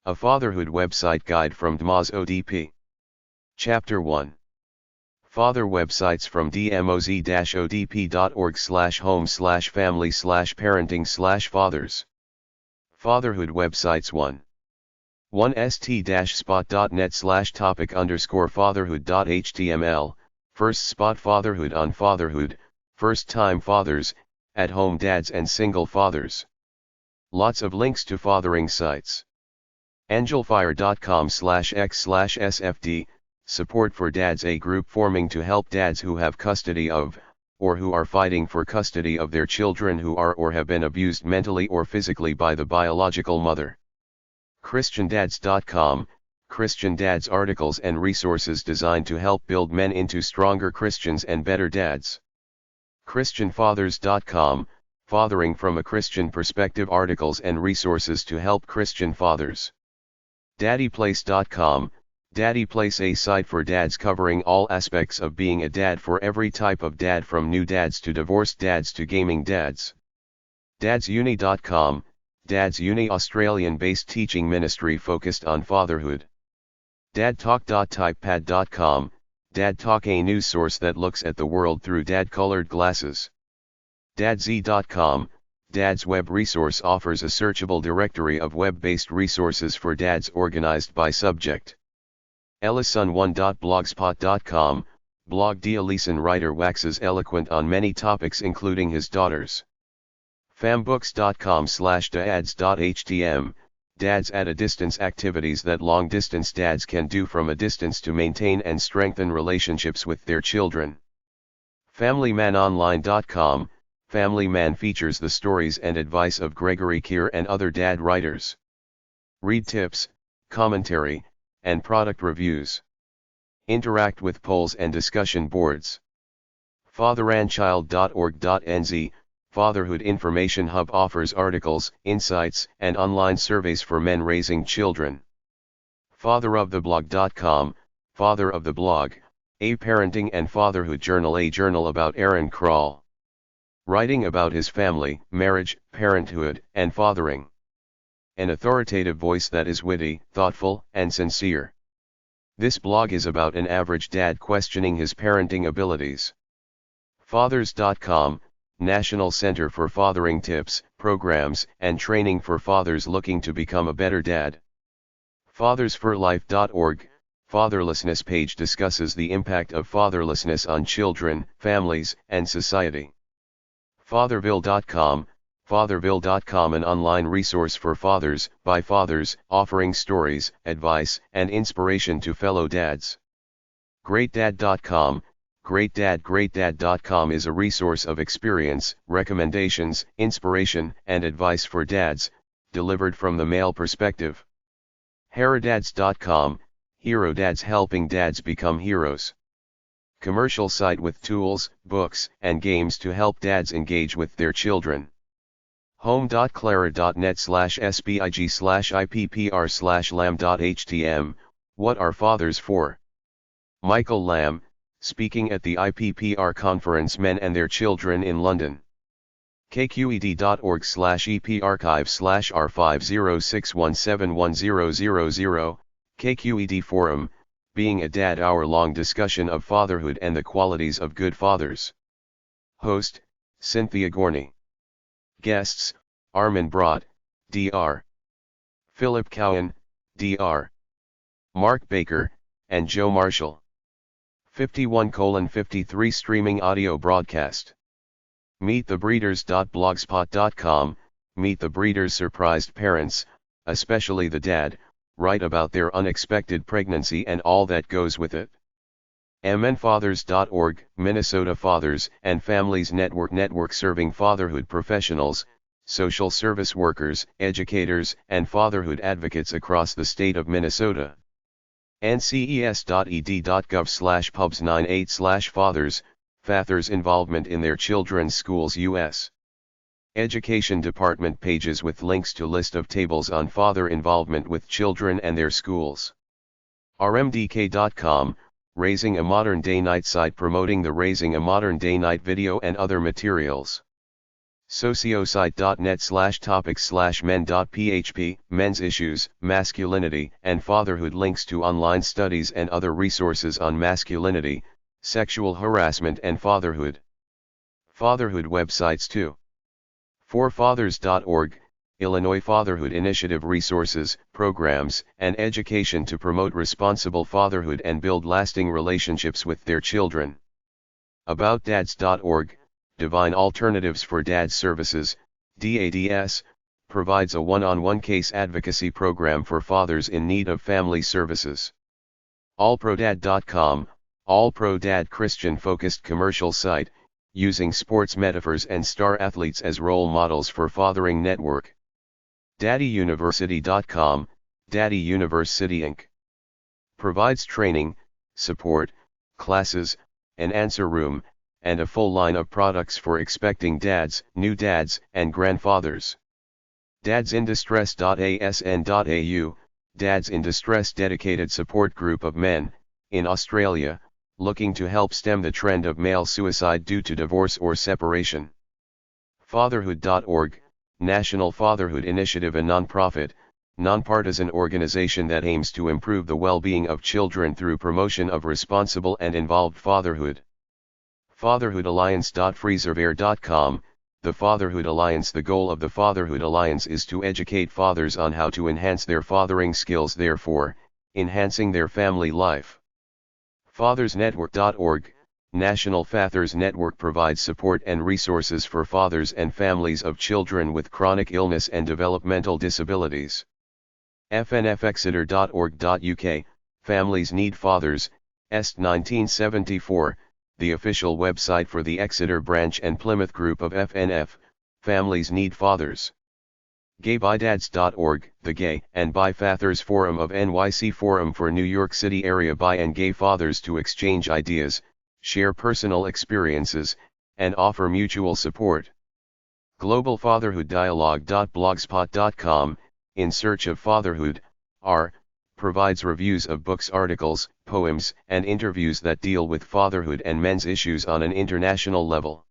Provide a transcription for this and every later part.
A Fatherhood Website Guide from dmoz-odp. Chapter 1. Father websites from dmoz-odp.org/home/family/parenting/fathers. Fatherhood websites 1. 1st-spot.net/topic_fatherhood.html, First Spot Fatherhood on Fatherhood, First-Time Fathers, At-Home Dads and Single Fathers. Lots of links to fathering sites. Angelfire.com/x/sfd, Support for Dads, a group forming to help dads who have custody of, or who are fighting for custody of their children who are or have been abused mentally or physically by the biological mother. ChristianDads.com, Christian dads articles and resources designed to help build men into stronger Christians and better dads. ChristianFathers.com, Fathering from a Christian Perspective articles and resources to help Christian fathers. DaddyPlace.com, Daddy Place, a site for dads covering all aspects of being a dad for every type of dad, from new dads to divorced dads to gaming dads. DadsUni.com, Dads Uni, Australian-based teaching ministry focused on fatherhood. DadTalk.typepad.com, Dad Talk, a news source that looks at the world through dad-colored glasses. DadZ.com, Dad's web resource, offers a searchable directory of web-based resources for dads organized by subject. Ellison1.blogspot.com, blog. Ellison writer waxes eloquent on many topics including his daughters. Fambooks.com/dads.htm, dads at a distance, activities that long-distance dads can do from a distance to maintain and strengthen relationships with their children. FamilyManOnline.com, Family Man features the stories and advice of Gregory Keir and other dad writers. Read tips, commentary, and product reviews. Interact with polls and discussion boards. fatherandchild.org.nz, Fatherhood Information Hub, offers articles, insights, and online surveys for men raising children. Fatheroftheblog.com, Father of the Blog, a parenting and fatherhood journal, a journal about Aaron Kroll, writing about his family, marriage, parenthood, and fathering. An authoritative voice that is witty, thoughtful, and sincere. This blog is about an average dad questioning his parenting abilities. Fathers.com, National Center for Fathering tips, programs, and training for fathers looking to become a better dad. Fathersforlife.org, Fatherlessness page discusses the impact of fatherlessness on children, families, and society. Fatherville.com, Fatherville.com, an online resource for fathers, by fathers, offering stories, advice, and inspiration to fellow dads. GreatDad.com, GreatDad.com is a resource of experience, recommendations, inspiration, and advice for dads, delivered from the male perspective. HeroDads.com, Hero Dads, helping dads become heroes. Commercial site with tools, books, and games to help dads engage with their children. home.clara.net/spig/ippr/lamb.htm, What Are Fathers For? Michael Lamb, speaking at the IPPR conference Men and Their Children in London. kqed.org/eprchive/r5061710000, KQED Forum, Being a Dad, hour-long discussion of fatherhood and the qualities of good fathers. Host, Cynthia Gorney. Guests, Armin Broad, Dr. Philip Cowan, Dr. Mark Baker, and Joe Marshall. 51:53 streaming audio broadcast. MeetTheBreeders.blogspot.com, Meet the Breeders. Surprised parents, especially the dad, write about their unexpected pregnancy and all that goes with it. MNFathers.org, Minnesota Fathers and Families Network serving fatherhood professionals, social service workers, educators, and fatherhood advocates across the state of Minnesota. NCES.ed.gov/pubs98/fathers, fathers' involvement in their children's schools US. Education Department pages with links to list of tables on father involvement with children and their schools. RMDK.com, Raising a Modern Day Night site promoting the Raising a Modern Day Night video and other materials. Sociosite.net/topics/men.php, men's issues, masculinity, and fatherhood. Links to online studies and other resources on masculinity, sexual harassment and fatherhood. Fatherhood websites too. forfathers.org, Illinois Fatherhood Initiative resources, programs, and education to promote responsible fatherhood and build lasting relationships with their children. aboutdads.org, Divine Alternatives for Dads Services, DADS, provides a one-on-one case advocacy program for fathers in need of family services. allprodad.com, all-pro-dad Christian-focused commercial site, using sports metaphors and star athletes as role models for fathering network. daddyuniversity.com, Daddy University Inc. provides training, support, classes, an answer room, and a full line of products for expecting dads, new dads, and grandfathers. dadsindistress.asn.au, Dads in Distress dedicated support group of men, in Australia, looking to help stem the trend of male suicide due to divorce or separation. Fatherhood.org, National Fatherhood Initiative, a non-profit, nonpartisan organization that aims to improve the well-being of children through promotion of responsible and involved fatherhood. Fatherhoodalliance.freeservere.com, the Fatherhood Alliance. The goal of the Fatherhood Alliance is to educate fathers on how to enhance their fathering skills, therefore, enhancing their family life. Fathersnetwork.org, National Fathers Network provides support and resources for fathers and families of children with chronic illness and developmental disabilities. fnfexeter.org.uk, Families Need Fathers, Est 1974, the official website for the Exeter branch and Plymouth group of FNF, Families Need Fathers. GayByDads.org, the Gay and Bi Fathers Forum of NYC, forum for New York City area bi and gay fathers to exchange ideas, share personal experiences, and offer mutual support. GlobalFatherhoodDialogue.blogspot.com, In Search of Fatherhood, R, provides reviews of books, articles, poems, and interviews that deal with fatherhood and men's issues on an international level.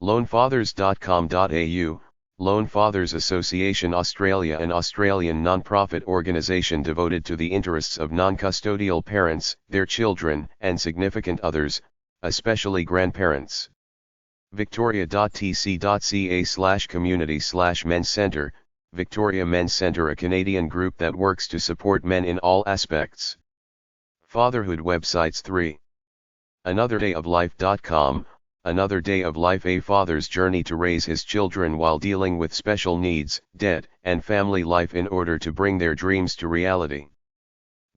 LoneFathers.com.au, Lone Fathers Association Australia, an Australian non-profit organisation devoted to the interests of non-custodial parents, their children, and significant others, especially grandparents. Victoria.tc.ca/community/men's centre, Victoria Men's Centre, a Canadian group that works to support men in all aspects. Fatherhood websites 3. AnotherDayOfLife.com, Another Day of Life, a father's journey to raise his children while dealing with special needs, debt, and family life in order to bring their dreams to reality.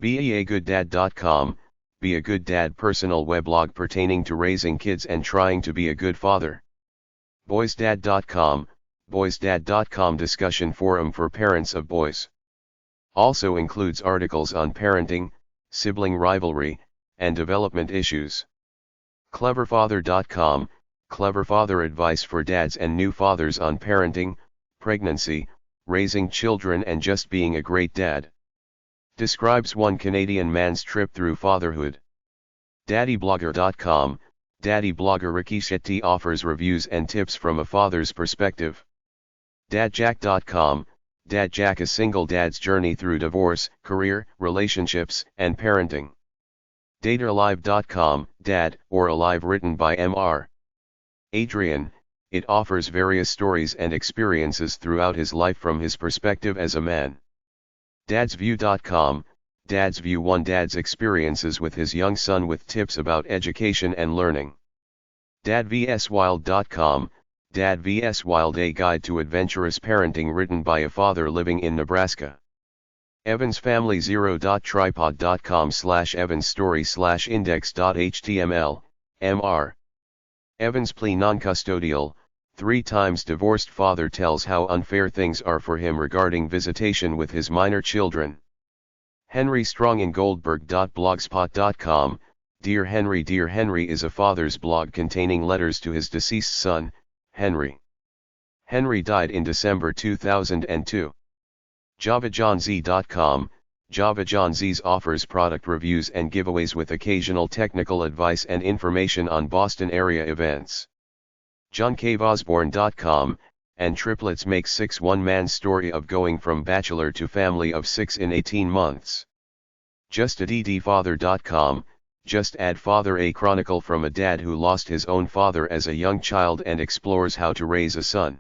BeAGoodDad.com, Be a Good Dad personal weblog pertaining to raising kids and trying to be a good father. BoysDad.com, BoysDad.com discussion forum for parents of boys. Also includes articles on parenting, sibling rivalry, and development issues. CleverFather.com, Clever Father advice for dads and new fathers on parenting, pregnancy, raising children and just being a great dad. Describes one Canadian man's trip through fatherhood. DaddyBlogger.com, Daddy blogger Ricky Shetty offers reviews and tips from a father's perspective. DadJack.com, Dad Jack, a single dad's journey through divorce, career, relationships, and parenting. DateAlive.com, Dad, or Alive, written by Mr. Adrian. It offers various stories and experiences throughout his life from his perspective as a man. DadsView.com, Dad's View, one dad's experiences with his young son with tips about education and learning. DadVSWild.com, Dad vs Wild, a guide to adventurous parenting written by a father living in Nebraska. evansfamilyzero.tripod.com/evansstory/index.html, Mr. Evans' plea non-custodial, 3 times divorced father tells how unfair things are for him regarding visitation with his minor children. henrystrongingoldberg.blogspot.com, Dear Henry is a father's blog containing letters to his deceased son, Henry. Henry died in December 2002. JavaJohnZ.com, JavaJohnZ offers product reviews and giveaways with occasional technical advice and information on Boston area events. JohnCaveOsborne.com, and triplets make 6 one-man story of going from bachelor to family of 6 in 18 months. JustAddFather.com, just add father, a chronicle from a dad who lost his own father as a young child and explores how to raise a son.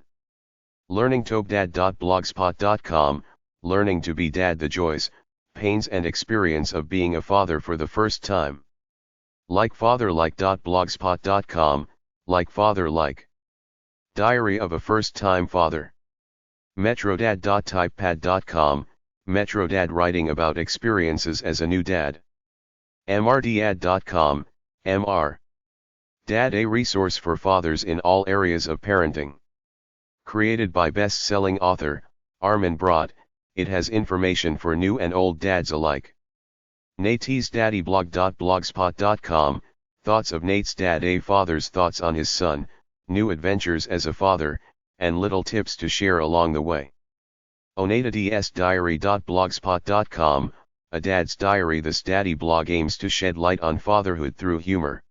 LearningToBeDad.blogspot.com, learning to be dad, the joys, pains and experience of being a father for the first time. LikeFatherLike.blogspot.com, like father like. Diary of a first-time father. MetroDad.typepad.com, MetroDad writing about experiences as a new dad. MRDad.com, MR. Dad, a resource for fathers in all areas of parenting. Created by best-selling author, Armin Brott, it has information for new and old dads alike. Nate's daddyblog.blogspot.com, thoughts of Nate's dad, a father's thoughts on his son, new adventures as a father, and little tips to share along the way. Onatadsdiary.blogspot.com, a dad's diary. This daddy blog aims to shed light on fatherhood through humor.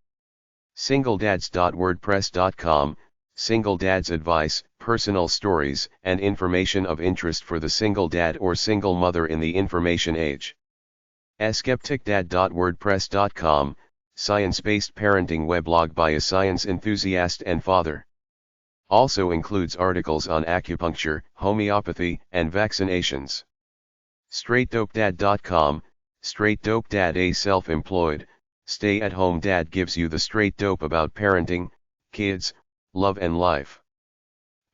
Singledads.wordpress.com, single dads advice, personal stories, and information of interest for the single dad or single mother in the information age. askepticdad.wordpress.com, science-based parenting weblog by a science enthusiast and father. Also includes articles on acupuncture, homeopathy, and vaccinations. StraightDopeDad.com, Straight Dope Dad, a self-employed, stay-at-home dad, gives you the straight dope about parenting, kids, love and life.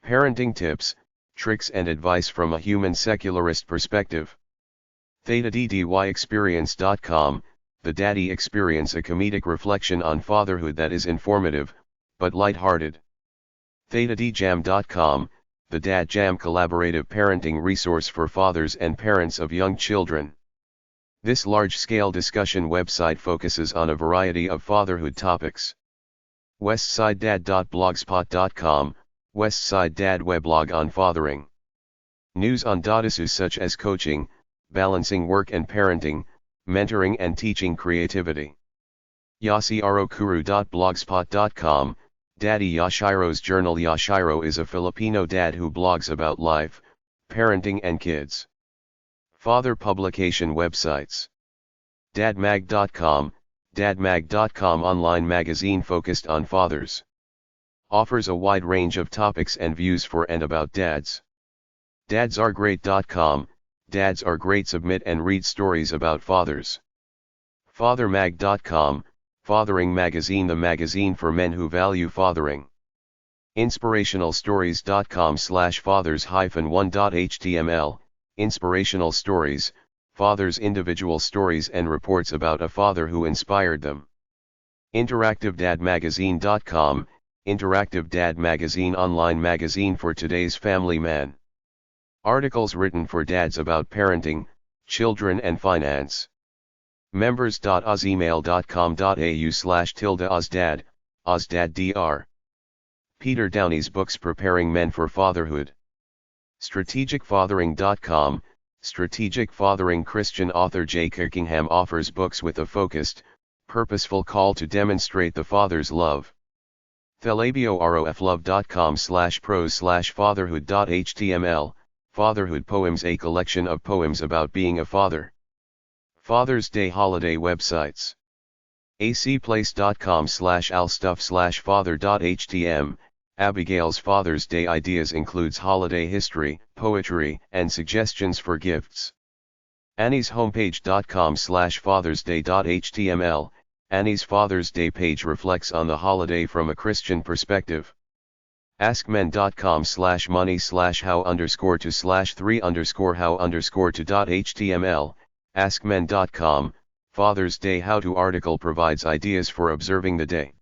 Parenting tips, tricks and advice from a human secularist perspective. TheDaddyExperience.com, The Daddy Experience, a comedic reflection on fatherhood that is informative, but light-hearted. TheDaddyJam.com, The Dad Jam collaborative parenting resource for fathers and parents of young children. This large-scale discussion website focuses on a variety of fatherhood topics. WestsideDad.blogspot.com, Westside Dad weblog on fathering. News on issues such as coaching, balancing work and parenting, mentoring and teaching creativity. YashiroKuru.blogspot.com, Daddy Yashiro's journal. Yashiro is a Filipino dad who blogs about life, parenting and kids. Father publication websites. Dadmag.com, Dadmag.com online magazine focused on fathers. Offers a wide range of topics and views for and about dads. Dadsaregreat.com, Dads Are Great, submit and read stories about fathers. Fathermag.com, Fathering Magazine, the magazine for men who value fathering. Inspirationalstories.com/fathers-1.html, inspirational stories, fathers' individual stories and reports about a father who inspired them. InteractiveDadMagazine.com, Interactive Dad Magazine online magazine for today's family man. Articles written for dads about parenting, children and finance. members.ozemail.com.au/ozdad, OzDadDR. Peter Downey's books preparing men for fatherhood. StrategicFathering.com, Strategic Fathering. Christian author J. Kirkingham offers books with a focused, purposeful call to demonstrate the Father's love. ThelabiorofLove.com/prose/fatherhood.html, Fatherhood Poems, a collection of poems about being a father. Father's Day holiday websites. acplace.com/allstuff/father.htm, Abigail's Father's Day ideas includes holiday history, poetry, and suggestions for gifts. Annie's homepage.com/fathersday.html, Annie's Father's Day page reflects on the holiday from a Christian perspective. askmen.com/money/how_to/3_how_to.html, askmen.com, Father's Day how-to article provides ideas for observing the day.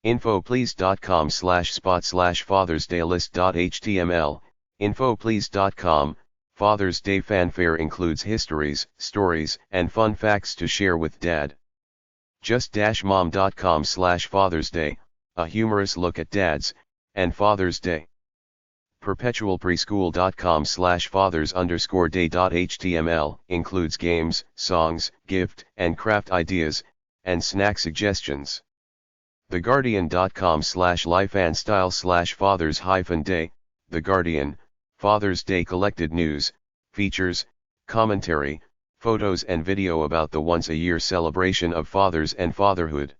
infoplease.com/spot/fathersdaylist.html, infoplease.com, Father's Day fanfare includes histories, stories, and fun facts to share with dad. just-mom.com/Father's Day, a humorous look at dads and Father's Day. perpetualpreschool.com/fathers_day.html includes games, songs, gift and craft ideas, and snack suggestions. theguardian.com/lifeandstyle/fathers-day, The Guardian, Father's Day collected news, features, commentary, photos and video about the once-a-year celebration of fathers and fatherhood.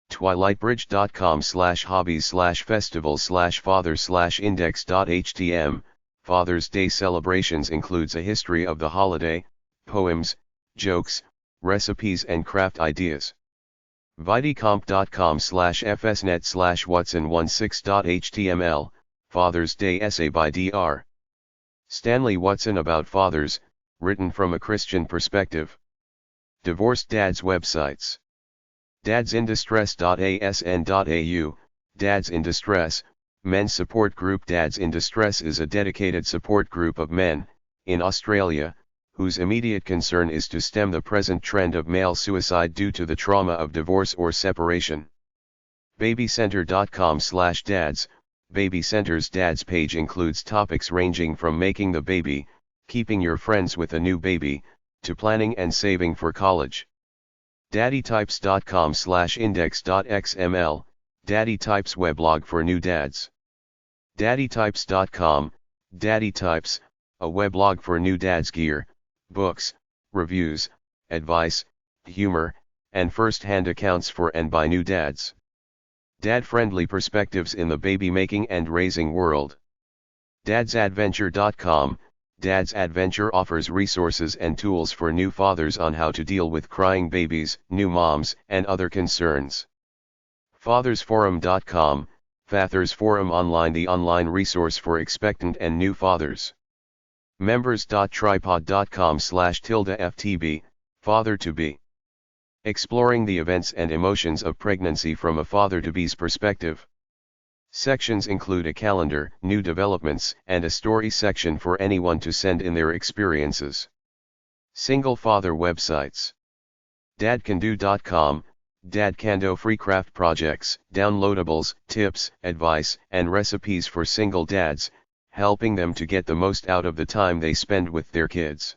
twilightbridge.com/hobbies/festivals/father/index.htm, Father's Day celebrations includes a history of the holiday, poems, jokes, recipes and craft ideas. vidicomp.com/fsnet/watson16.html, Father's Day essay by Dr. Stanley Watson about fathers, written from a Christian perspective. Divorced dads websites. dadsindistress.asn.au, Dads in Distress, men's support group. Dads in Distress is a dedicated support group of men, in Australia, whose immediate concern is to stem the present trend of male suicide due to the trauma of divorce or separation. babycenter.com/dads, Baby Center's dads page includes topics ranging from making the baby, keeping your friends with a new baby, to planning and saving for college. daddytypes.com/index.xml, Daddy Types weblog for new dads. daddytypes.com, Daddy Types, a weblog for new dads gear, books, reviews, advice, humor, and first-hand accounts for and by new dads. Dad-friendly perspectives in the baby-making and raising world. dadsadventure.com, Dad's Adventure offers resources and tools for new fathers on how to deal with crying babies, new moms, and other concerns. fathersforum.com, Fathers Forum Online, the online resource for expectant and new fathers. members.tripod.com/FTB, Father-to-be. Exploring the events and emotions of pregnancy from a father-to-be's perspective. Sections include a calendar, new developments, and a story section for anyone to send in their experiences. Single father websites. dadcando.com, Dadcando free craft projects, downloadables, tips, advice, and recipes for single dads, helping them to get the most out of the time they spend with their kids.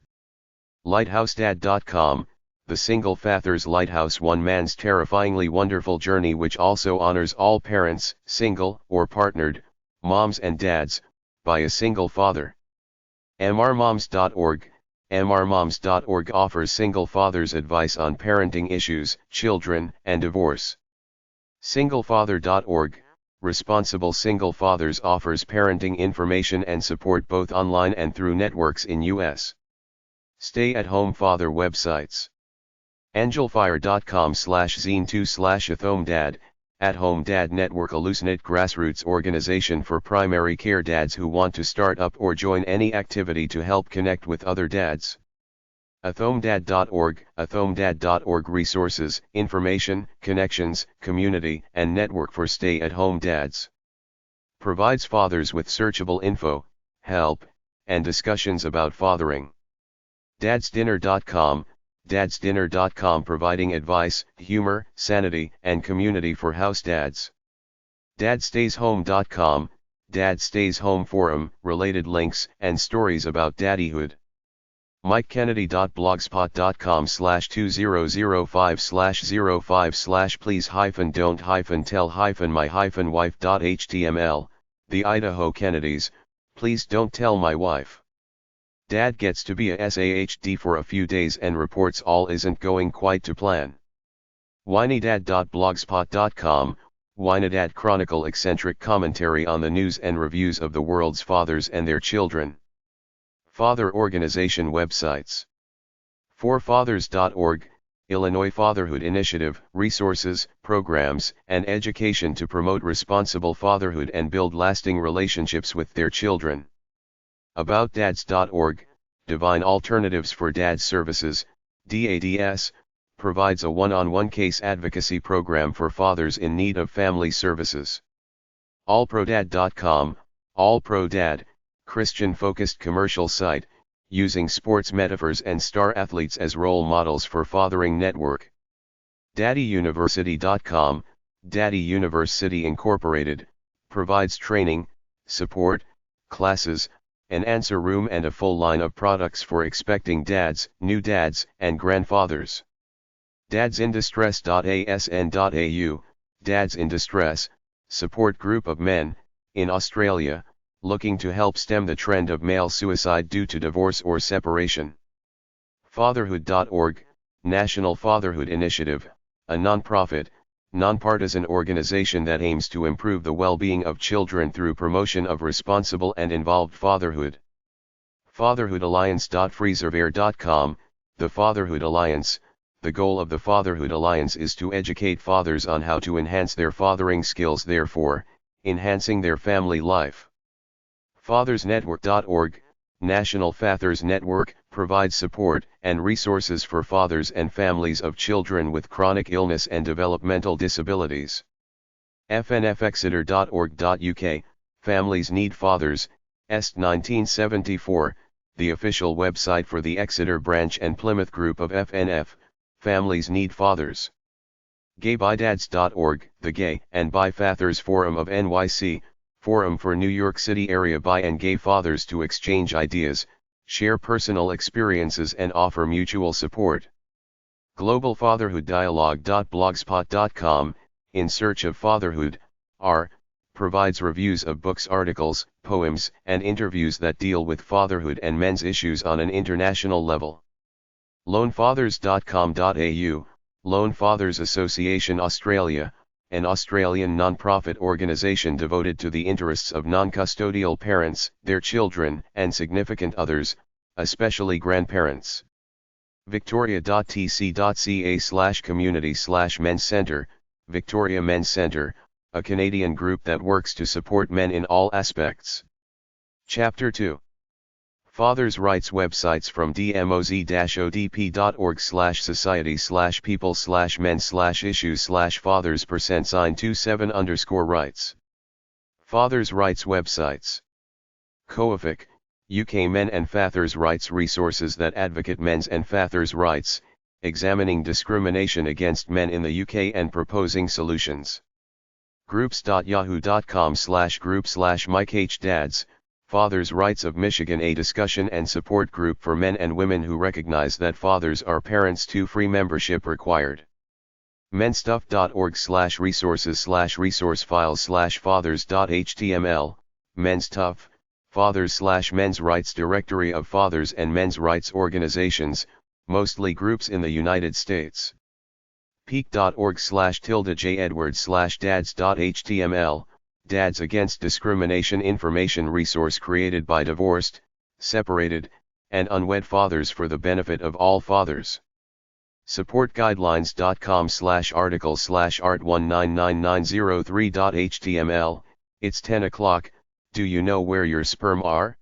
lighthousedad.com, the Single Father's Lighthouse, one man's terrifyingly wonderful journey which also honors all parents, single or partnered, moms and dads, by a single father. mrmoms.org, mrmoms.org offers single fathers advice on parenting issues, children, and divorce. singlefather.org, Responsible Single Fathers offers parenting information and support both online and through networks in U.S. Stay-at-home father websites. angelfire.com/zine2/athomedad, At-Home Dad Network, a loose-knit grassroots organization for primary care dads who want to start up or join any activity to help connect with other dads. athomedad.org, athomedad.org resources, information, connections, community, and network for stay-at-home dads. Provides fathers with searchable info, help, and discussions about fathering. dadsdinner.com, dadsdinner.com providing advice, humor, sanity, and community for house dads. dadstayshome.com, Dad Stays Home forum, related links and stories about daddyhood. mike.kennedy.blogspot.com/2005/please-don't-tell-my-wife.html, the Idaho Kennedys, please don't tell my wife. Dad gets to be a SAHD for a few days and reports all isn't going quite to plan. whinydad.blogspot.com, Whinydad chronicle eccentric commentary on the news and reviews of the world's fathers and their children. Father organization websites. forfathers.org, Illinois Fatherhood Initiative, resources, programs, and education to promote responsible fatherhood and build lasting relationships with their children. aboutdads.org, Divine Alternatives for Dads Services, DADS, provides a one-on-one case advocacy program for fathers in need of family services. allprodad.com, allprodad, Christian-focused commercial site, using sports metaphors and star athletes as role models for fathering network. daddyuniversity.com, Daddy University Incorporated, provides training, support, classes, an answer room and a full line of products for expecting dads, new dads, and grandfathers. dadsindistress.asn.au, Dads in Distress, support group of men, in Australia, looking to help stem the trend of male suicide due to divorce or separation. Fatherhood.org, National Fatherhood Initiative, a non-profit, nonpartisan organization that aims to improve the well-being of children through promotion of responsible and involved fatherhood. Fatherhoodalliance.freeservere.com, the Fatherhood Alliance. The goal of the Fatherhood Alliance is to educate fathers on how to enhance their fathering skills, therefore, enhancing their family life. FathersNetwork.org, National Fathers Network, provides support and resources for fathers and families of children with chronic illness and developmental disabilities. FNFExeter.org.uk, Families Need Fathers, Est 1974, the official website for the Exeter branch and Plymouth group of FNF, Families Need Fathers. GayByDads.org, the Gay and Bi Fathers Forum of NYC, forum for New York City area bi and gay fathers to exchange ideas, share personal experiences and offer mutual support. GlobalFatherhoodDialogue.blogspot.com, In Search of Fatherhood, provides reviews of books, articles, poems, and interviews that deal with fatherhood and men's issues on an international level. LoneFathers.com.au, Lone Fathers Association Australia, an Australian non-profit organisation devoted to the interests of non-custodial parents, their children, and significant others, especially grandparents. Victoria.tc.ca/community/men's centre, Victoria Men's Centre, a Canadian group that works to support men in all aspects. Chapter 2. Fathers' Rights websites from dmoz-odp.org/society/people/men/issues/fathers%27_rights. Fathers' Rights websites. COAFIC, UK Men and Fathers' Rights resources that advocate men's and fathers' rights, examining discrimination against men in the UK and proposing solutions. Groups.yahoo.com/group/MikeHDads, Fathers' Rights of Michigan, a discussion and support group for men and women who recognize that fathers are parents too. Free membership required. menstuff.org/resources/resource files/fathers.html, menstuff, fathers/men's rights directory of fathers and men's rights organizations, mostly groups in the United States. peak.org/JEdward/dads.html, Dads Against Discrimination information resource created by divorced, separated, and unwed fathers for the benefit of all fathers. Supportguidelines.com/article/art199903.html, It's 10 o'clock, do you know where your sperm are?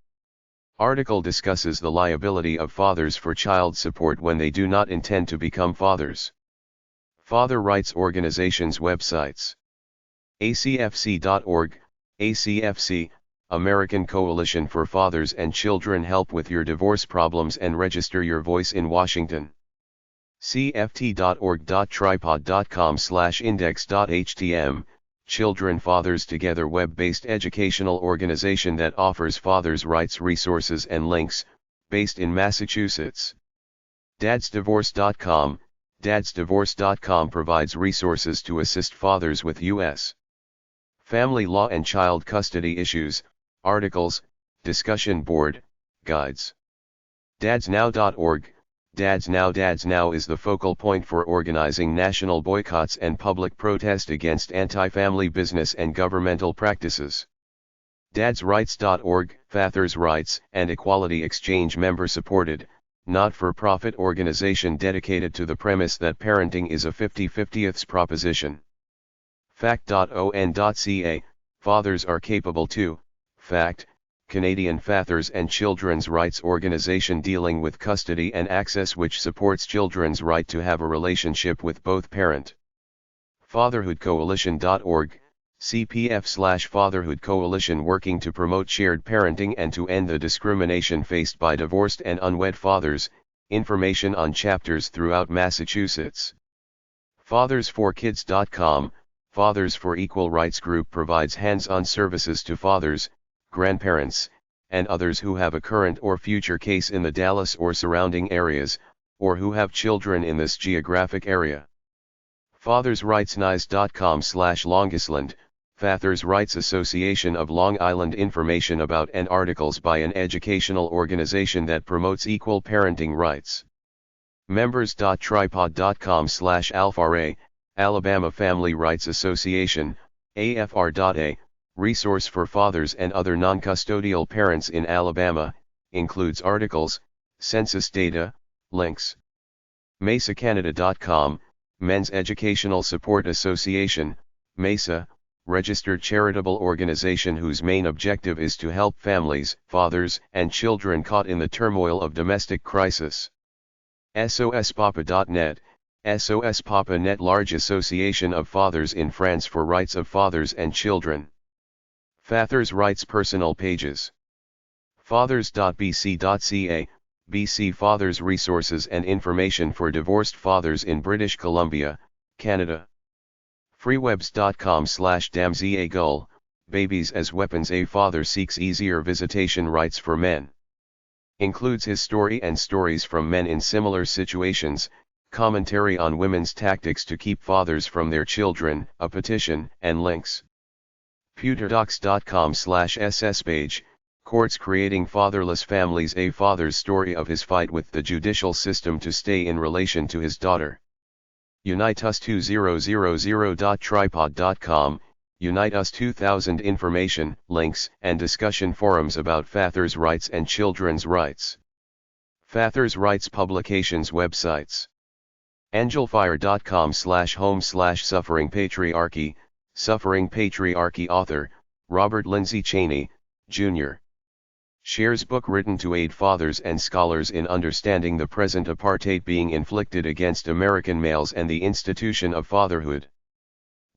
Article discusses the liability of fathers for child support when they do not intend to become fathers. Father rights organizations websites. ACFC.org, ACFC, American Coalition for Fathers and Children, help with your divorce problems and register your voice in Washington. CFT.org.tripod.com/index.htm, Children Fathers Together web-based educational organization that offers fathers' rights resources and links, based in Massachusetts. dadsdivorce.com, dadsdivorce.com provides resources to assist fathers with U.S. family law and child custody issues, articles, discussion board, guides. dadsnow.org, Dads Now is the focal point for organizing national boycotts and public protest against anti-family business and governmental practices. dadsrights.org, Fathers' Rights and Equality Exchange member-supported, not-for-profit organization dedicated to the premise that parenting is a 50-50th proposition. Fact.on.ca, Fathers Are Capable Too, Fact, Canadian Fathers and Children's Rights Organization dealing with custody and access, which supports children's right to have a relationship with both parent. Fatherhoodcoalition.org, CPF/Fatherhood Coalition working to promote shared parenting and to end the discrimination faced by divorced and unwed fathers, information on chapters throughout Massachusetts. FathersForKids.com, Fathers for Equal Rights group provides hands-on services to fathers, grandparents, and others who have a current or future case in the Dallas or surrounding areas, or who have children in this geographic area. fathersrightsnice.com/longisland, Fathers Rights Association of Long Island. Information about and articles by an educational organization that promotes equal parenting rights. Members.tripod.com/alfra, Alabama Family Rights Association, AFR.A, resource for fathers and other non-custodial parents in Alabama, includes articles, census data, links. MesaCanada.com, Men's Educational Support Association, MESA, registered charitable organization whose main objective is to help families, fathers, and children caught in the turmoil of domestic crisis. SOSPapa.net, SOS Papa Net, large association of fathers in France for rights of fathers and children. Fathers Rights personal pages. Fathers.bc.ca, BC Fathers resources and information for divorced fathers in British Columbia, Canada. Freewebs.com/damzagul, Babies as Weapons. A father seeks easier visitation rights for men. Includes his story and stories from men in similar situations, commentary on women's tactics to keep fathers from their children, a petition, and links. Pewterdocs.com/SS page, Courts Creating Fatherless Families. A father's story of his fight with the judicial system to stay in relation to his daughter. UniteUs2000.tripod.com, Unite Us 2000 information, links, and discussion forums about fathers' rights and children's rights. Fathers' Rights Publications websites. Angelfire.com/home/suffering patriarchy, Suffering Patriarchy. Author, Robert Lindsay Cheney, Jr. Shares book written to aid fathers and scholars in understanding the present apartheid being inflicted against American males and the institution of fatherhood.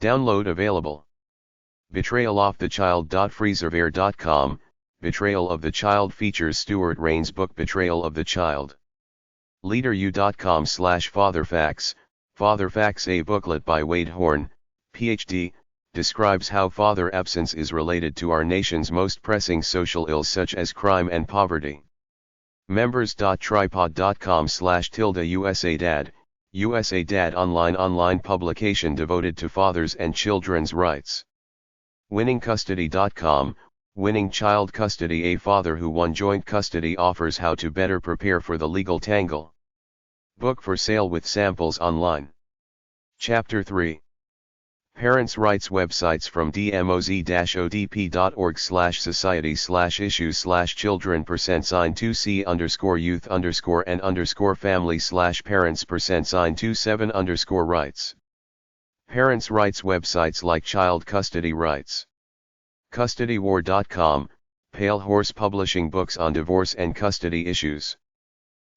Download available. Betrayal of the Child.freezerware.com, Betrayal of the Child features Stuart Rain's book Betrayal of the Child. LeaderU.com/fatherfacts, Fatherfacts. A booklet by Wade Horn, Ph.D., describes how father absence is related to our nation's most pressing social ills such as crime and poverty. Members.tripod.com/USADAD, USADAD online publication devoted to fathers and children's rights. WinningCustody.com, Winning Child Custody. A father who won joint custody offers how to better prepare for the legal tangle. Book for sale with samples online. Chapter 3. Parents' Rights websites from dmoz-odp.org/society/issues/children%2c_family/parents%2 Parents' Rights websites like Child Custody Rights. CustodyWar.com, Pale Horse Publishing books on divorce and custody issues.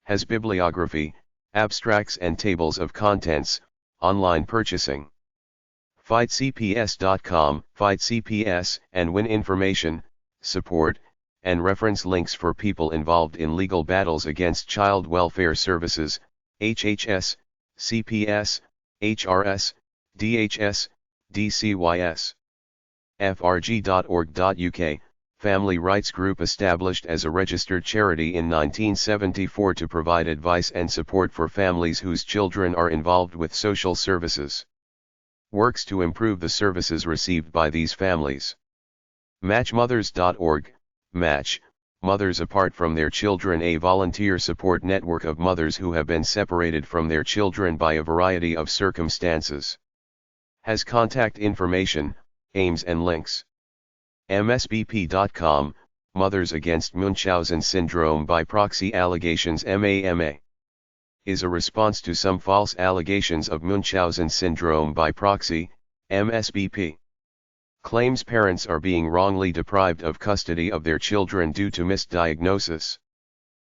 Has bibliography, abstracts and tables of contents, online purchasing. FightCPS.com, FightCPS, and Win information, support, and reference links for people involved in legal battles against child welfare services, HHS, CPS, HRS, DHS, DCYS. FRG.org.uk, family rights group established as a registered charity in 1974 to provide advice and support for families whose children are involved with social services. Works to improve the services received by these families. Matchmothers.org, Match, Mothers Apart from Their Children, a volunteer support network of mothers who have been separated from their children by a variety of circumstances. Has contact information, aims and links. MSBP.com, Mothers Against Munchausen Syndrome by Proxy Allegations. MAMA is a response to some false allegations of Munchausen syndrome by proxy, MSBP. Claims parents are being wrongly deprived of custody of their children due to misdiagnosis.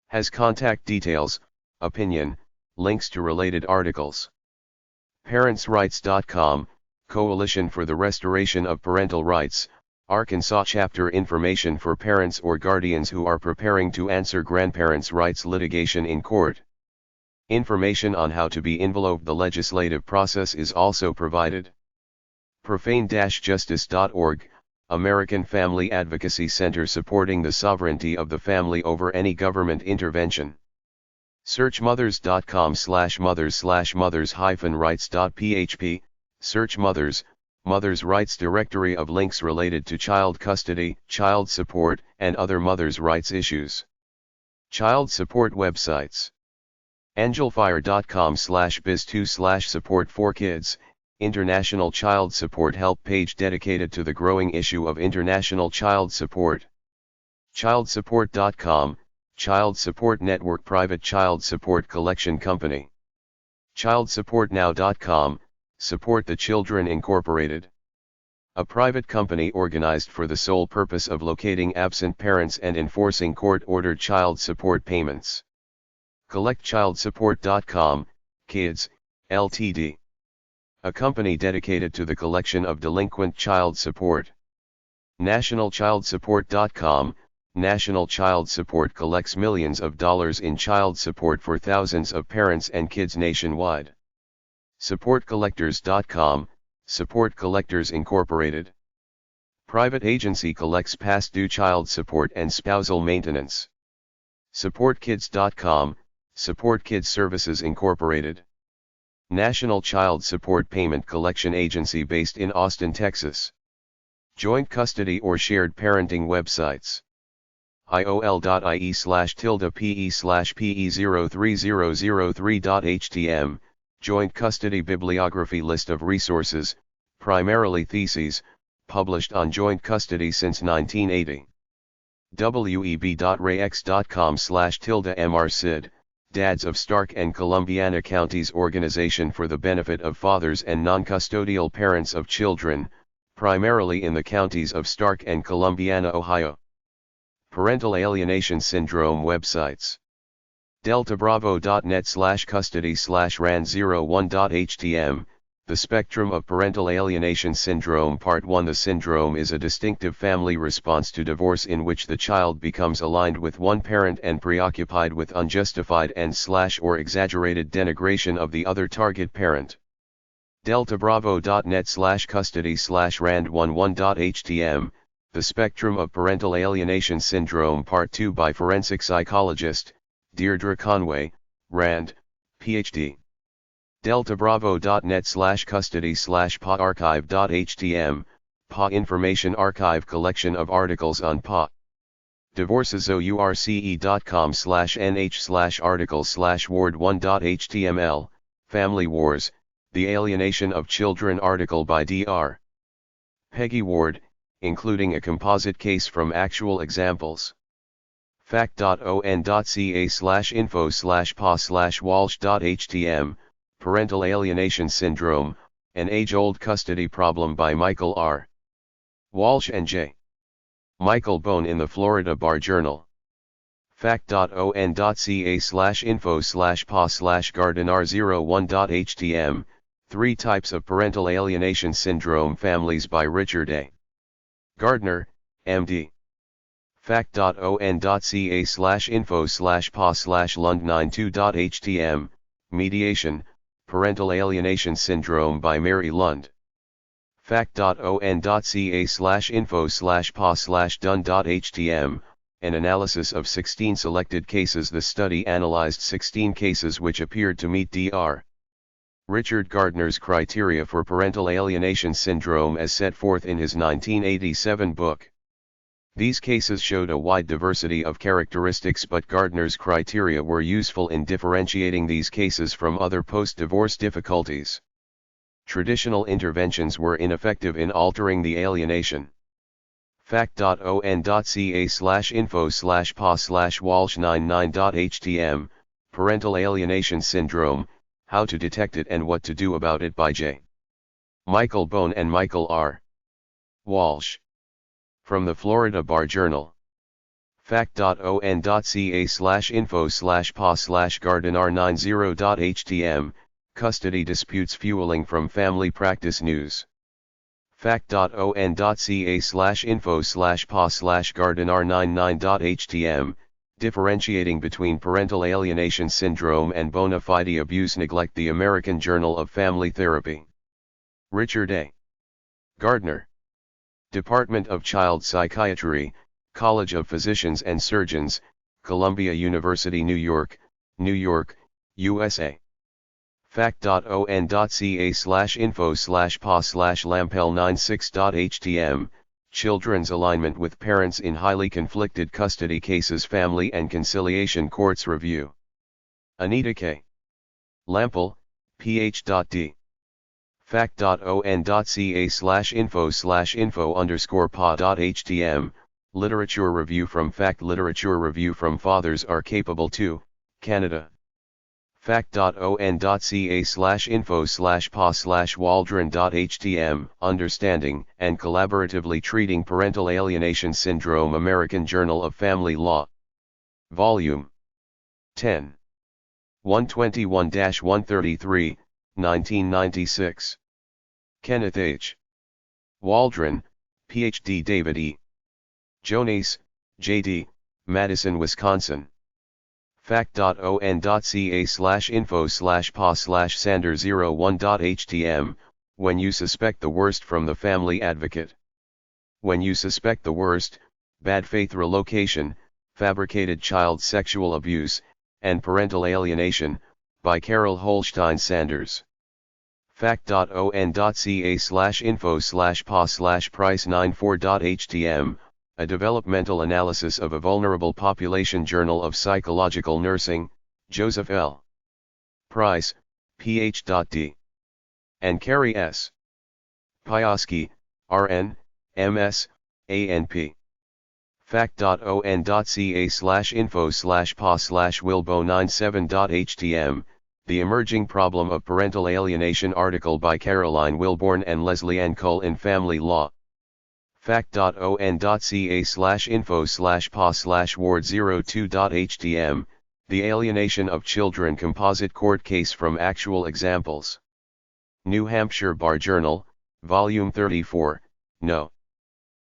Has contact details, opinion, links to related articles. ParentsRights.com, Coalition for the Restoration of Parental Rights, Arkansas chapter. Information for parents or guardians who are preparing to answer grandparents' rights litigation in court. Information on how to be involved in the legislative process is also provided. Profane-justice.org, American Family Advocacy Center supporting the sovereignty of the family over any government intervention. Search mothers.com/mothers/mothers-rights.php, search mothers, mothers' rights directory of links related to child custody, child support, and other mothers' rights issues. Child support websites. Angelfire.com/biz2/support for kids, International Child Support Help page dedicated to the growing issue of international child support. Childsupport.com, Child Support Network private child support collection company. ChildSupportNow.com, Support the Children Incorporated. A private company organized for the sole purpose of locating absent parents and enforcing court-ordered child support payments. CollectChildSupport.com, Kids, Ltd. A company dedicated to the collection of delinquent child support. NationalChildSupport.com, National Child Support collects millions of dollars in child support for thousands of parents and kids nationwide. SupportCollectors.com, Support Collectors Incorporated. Private agency collects past due child support and spousal maintenance. SupportKids.com, Support Kids Services Incorporated. National Child Support Payment Collection Agency based in Austin, Texas. Joint custody or shared parenting websites. iol.ie/pe/pe03003.htm, Joint Custody Bibliography list of resources, primarily theses, published on joint custody since 1980. web.rex.com/mrsid, Dads of Stark and Columbiana Counties Organization for the Benefit of Fathers and Non-Custodial Parents of Children, primarily in the counties of Stark and Columbiana, Ohio. Parental Alienation Syndrome websites. deltabravo.net/custody/ran01.htm, The Spectrum of Parental Alienation Syndrome Part 1. The syndrome is a distinctive family response to divorce in which the child becomes aligned with one parent and preoccupied with unjustified and/or exaggerated denigration of the other target parent. deltabravo.net/custody/rand11.htm, The Spectrum of Parental Alienation Syndrome Part 2 by forensic psychologist, Deirdre Conway, Rand, Ph.D. deltabravo.net/custody/paarchive.htm, PA Information Archive collection of articles on PA. divorcesource.com/nh/articles/ward1.html, Family Wars, The Alienation of Children article by Dr. Peggy Ward, including a composite case from actual examples. fact.on.ca/info/pa/walsh.htm, Parental Alienation Syndrome, An Age-Old Custody Problem by Michael R. Walsh and J. Michael Bone in the Florida Bar Journal. fact.on.ca/info/pa/gardenar01.htm, 3 Types of Parental Alienation Syndrome Families by Richard A. Gardner, M.D. fact.on.ca/info/pa/lund92.htm, Mediation, Parental Alienation Syndrome by Mary Lund. fact.on.ca/info/pa/dun.htm, An analysis of 16 selected cases. The study analyzed 16 cases which appeared to meet Dr. Richard Gardner's criteria for parental alienation syndrome as set forth in his 1987 book. These cases showed a wide diversity of characteristics, but Gardner's criteria were useful in differentiating these cases from other post-divorce difficulties. Traditional interventions were ineffective in altering the alienation. fact.on.ca/info/pa/walsh99.htm, Parental Alienation Syndrome, How to Detect It and What to Do About It by J. Michael Bone and Michael R. Walsh. From the Florida Bar Journal. fact.on.ca/info/pa/gardenar90.htm, Custody Disputes Fueling from Family Practice News. fact.on.ca/info/pa/gardenar99.htm, Differentiating Between Parental Alienation Syndrome and Bona Fide Abuse Neglect. The American Journal of Family Therapy. Richard A. Gardner. Department of Child Psychiatry, College of Physicians and Surgeons, Columbia University, New York, New York, USA. fact.on.ca/info/pa/lampel96.htm, Children's Alignment with Parents in Highly Conflicted Custody Cases Family and Conciliation Courts Review. Anita K. Lampel, Ph.D. fact.on.ca/info/info_pa.htm, Literature Review from Fact Literature Review from Fathers Are Capable Too, Canada. fact.on.ca/info/pa/waldron.htm, Understanding and Collaboratively Treating Parental Alienation Syndrome American Journal of Family Law. Volume 10. 121-133, 1996. Kenneth H. Waldron, Ph.D. David E. Jones, J.D., Madison, Wisconsin. fact.on.ca/info/pa/sander01.htm, When You Suspect the Worst from the Family Advocate. When You Suspect the Worst, Bad Faith Relocation, Fabricated Child Sexual Abuse, and Parental Alienation, by Carol Holstein Sanders. fact.on.ca/info/pa/price94.htm, A Developmental Analysis of a Vulnerable Population Journal of Psychological Nursing, Joseph L. Price, Ph.D. and Carrie S. Piaski, R.N., M.S., A.N.P. fact.on.ca/info/pa/wilbo97.htm, The Emerging Problem of Parental Alienation article by Caroline Wilborn and Leslie Ann Cole in Family Law. fact.on.ca/info/pa/ward02.htm, The Alienation of Children Composite Court Case from Actual Examples. New Hampshire Bar Journal, Volume 34, No.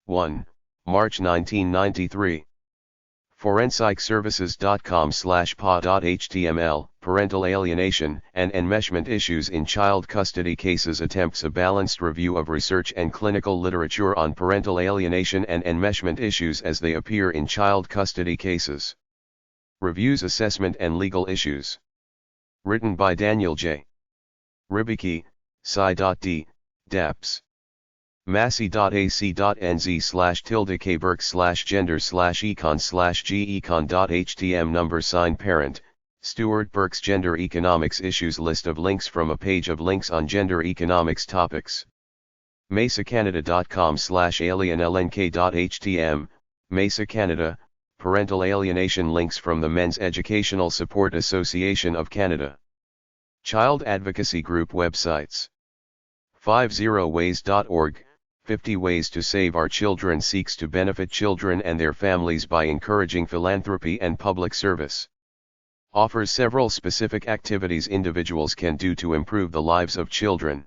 1, March 1993. ForensicServices.com/pa.html, Parental Alienation and Enmeshment Issues in Child Custody Cases attempts a balanced review of research and clinical literature on parental alienation and enmeshment issues as they appear in child custody cases. Reviews assessment and legal issues. Written by Daniel J. Rybicki, Sci.D, Deps. massey.ac.nz/tilde-k-burke/gender/econ/ge-econ.htm number sign parent, Stuart Burke's Gender Economics Issues list of links from a page of links on gender economics topics. mesacanada.com/alienlnk.htm, Mesa Canada, Parental Alienation links from the Men's Educational Support Association of Canada. Child Advocacy Group websites. 50ways.org, 50 Ways to Save Our Children seeks to benefit children and their families by encouraging philanthropy and public service. Offers several specific activities individuals can do to improve the lives of children.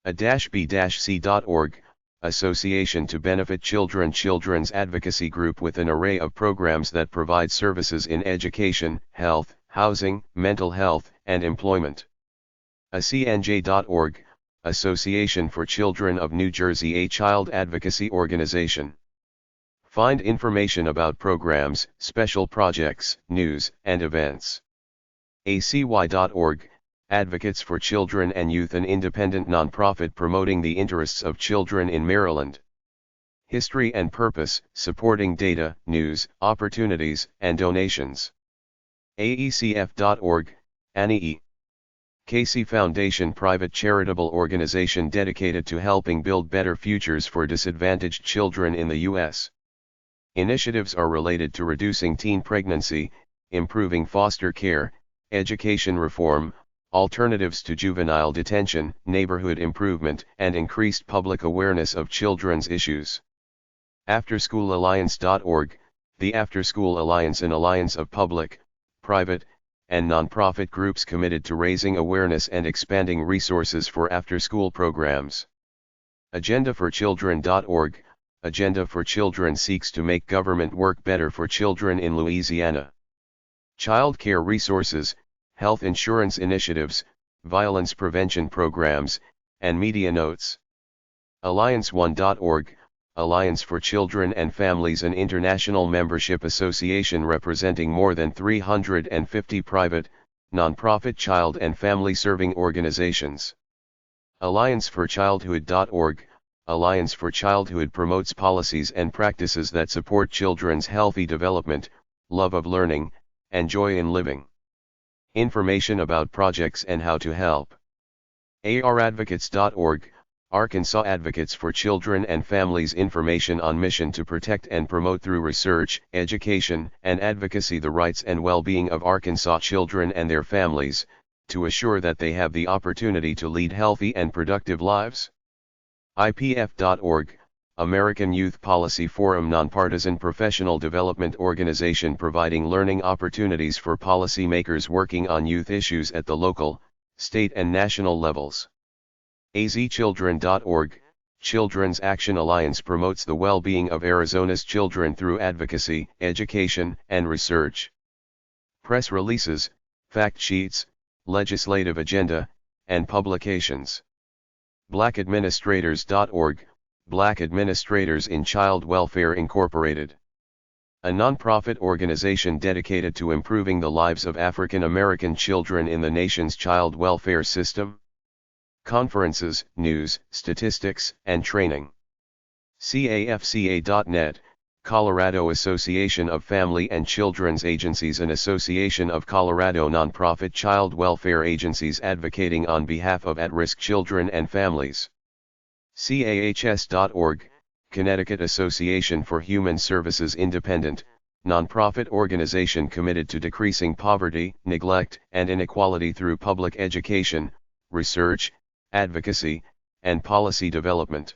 A-b-c.org, Association to Benefit Children Children's Advocacy Group with an array of programs that provide services in education, health, housing, mental health, and employment. acnj.org, Association for Children of New Jersey, a child advocacy organization. Find information about programs, special projects, news, and events. acy.org, Advocates for Children and Youth, an independent nonprofit promoting the interests of children in Maryland. History and Purpose, supporting data, news, opportunities, and donations. aecf.org, Annie E. Casey Foundation, private charitable organization dedicated to helping build better futures for disadvantaged children in the U.S. Initiatives are related to reducing teen pregnancy, improving foster care, education reform, alternatives to juvenile detention, neighborhood improvement, and increased public awareness of children's issues. AfterSchoolAlliance.org, the After School Alliance, an alliance of public, private, and nonprofit groups committed to raising awareness and expanding resources for after-school programs. AgendaForChildren.org, Agenda for Children seeks to make government work better for children in Louisiana. Child care resources, health insurance initiatives, violence prevention programs, and media notes. AllianceOne.org, Alliance for Children and Families, an international membership association representing more than 350 private, non-profit child and family serving organizations. Alliance for Childhood.org. Alliance for Childhood promotes policies and practices that support children's healthy development, love of learning, and joy in living. Information about projects and how to help. aradvocates.org. Arkansas Advocates for Children and Families, information on mission to protect and promote through research, education, and advocacy the rights and well-being of Arkansas children and their families, to assure that they have the opportunity to lead healthy and productive lives. IPF.org, American Youth Policy Forum, nonpartisan professional development organization providing learning opportunities for policymakers working on youth issues at the local, state and national levels. azchildren.org, Children's Action Alliance promotes the well-being of Arizona's children through advocacy, education, and research. Press releases, fact sheets, legislative agenda, and publications. blackadministrators.org, Black Administrators in Child Welfare Incorporated. A nonprofit organization dedicated to improving the lives of African American children in the nation's child welfare system. Conferences, news, statistics, and training. CAFCA.net, Colorado Association of Family and Children's Agencies, an association of Colorado nonprofit child welfare agencies advocating on behalf of at-risk children and families. CAHS.org, Connecticut Association for Human Services, independent, nonprofit organization committed to decreasing poverty, neglect, and inequality through public education, research, advocacy, and policy development.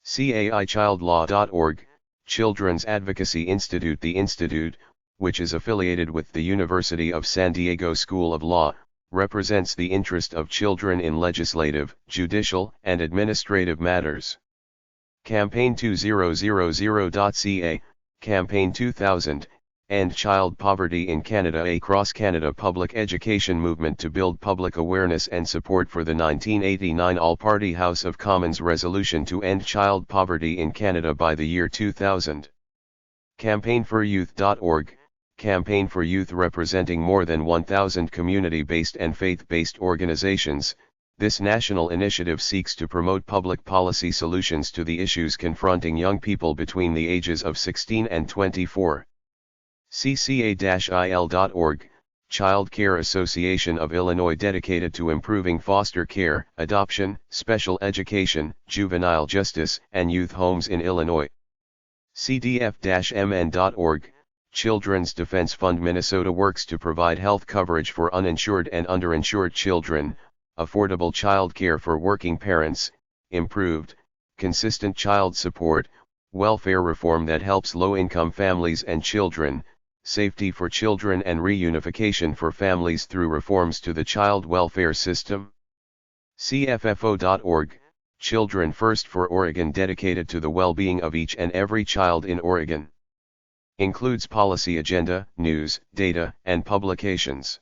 CAIChildlaw.org, Children's Advocacy Institute. The institute, which is affiliated with the University of San Diego School of Law, represents the interest of children in legislative, judicial, and administrative matters. Campaign2000.ca, Campaign 2000, End Child Poverty in Canada, a cross-Canada public education movement to build public awareness and support for the 1989 All-Party House of Commons resolution to end child poverty in Canada by the year 2000. CampaignForYouth.org, Campaign for Youth, representing more than 1,000 community-based and faith-based organizations. This national initiative seeks to promote public policy solutions to the issues confronting young people between the ages of 16 and 24. CCA-IL.org, Child Care Association of Illinois, dedicated to improving foster care, adoption, special education, juvenile justice, and youth homes in Illinois. CDF-MN.org, Children's Defense Fund Minnesota works to provide health coverage for uninsured and underinsured children, affordable child care for working parents, improved, consistent child support, welfare reform that helps low-income families and children, safety for children and reunification for families through reforms to the child welfare system. CFFO.org, Children First for Oregon, dedicated to the well-being of each and every child in Oregon. Includes policy agenda, news, data, and publications.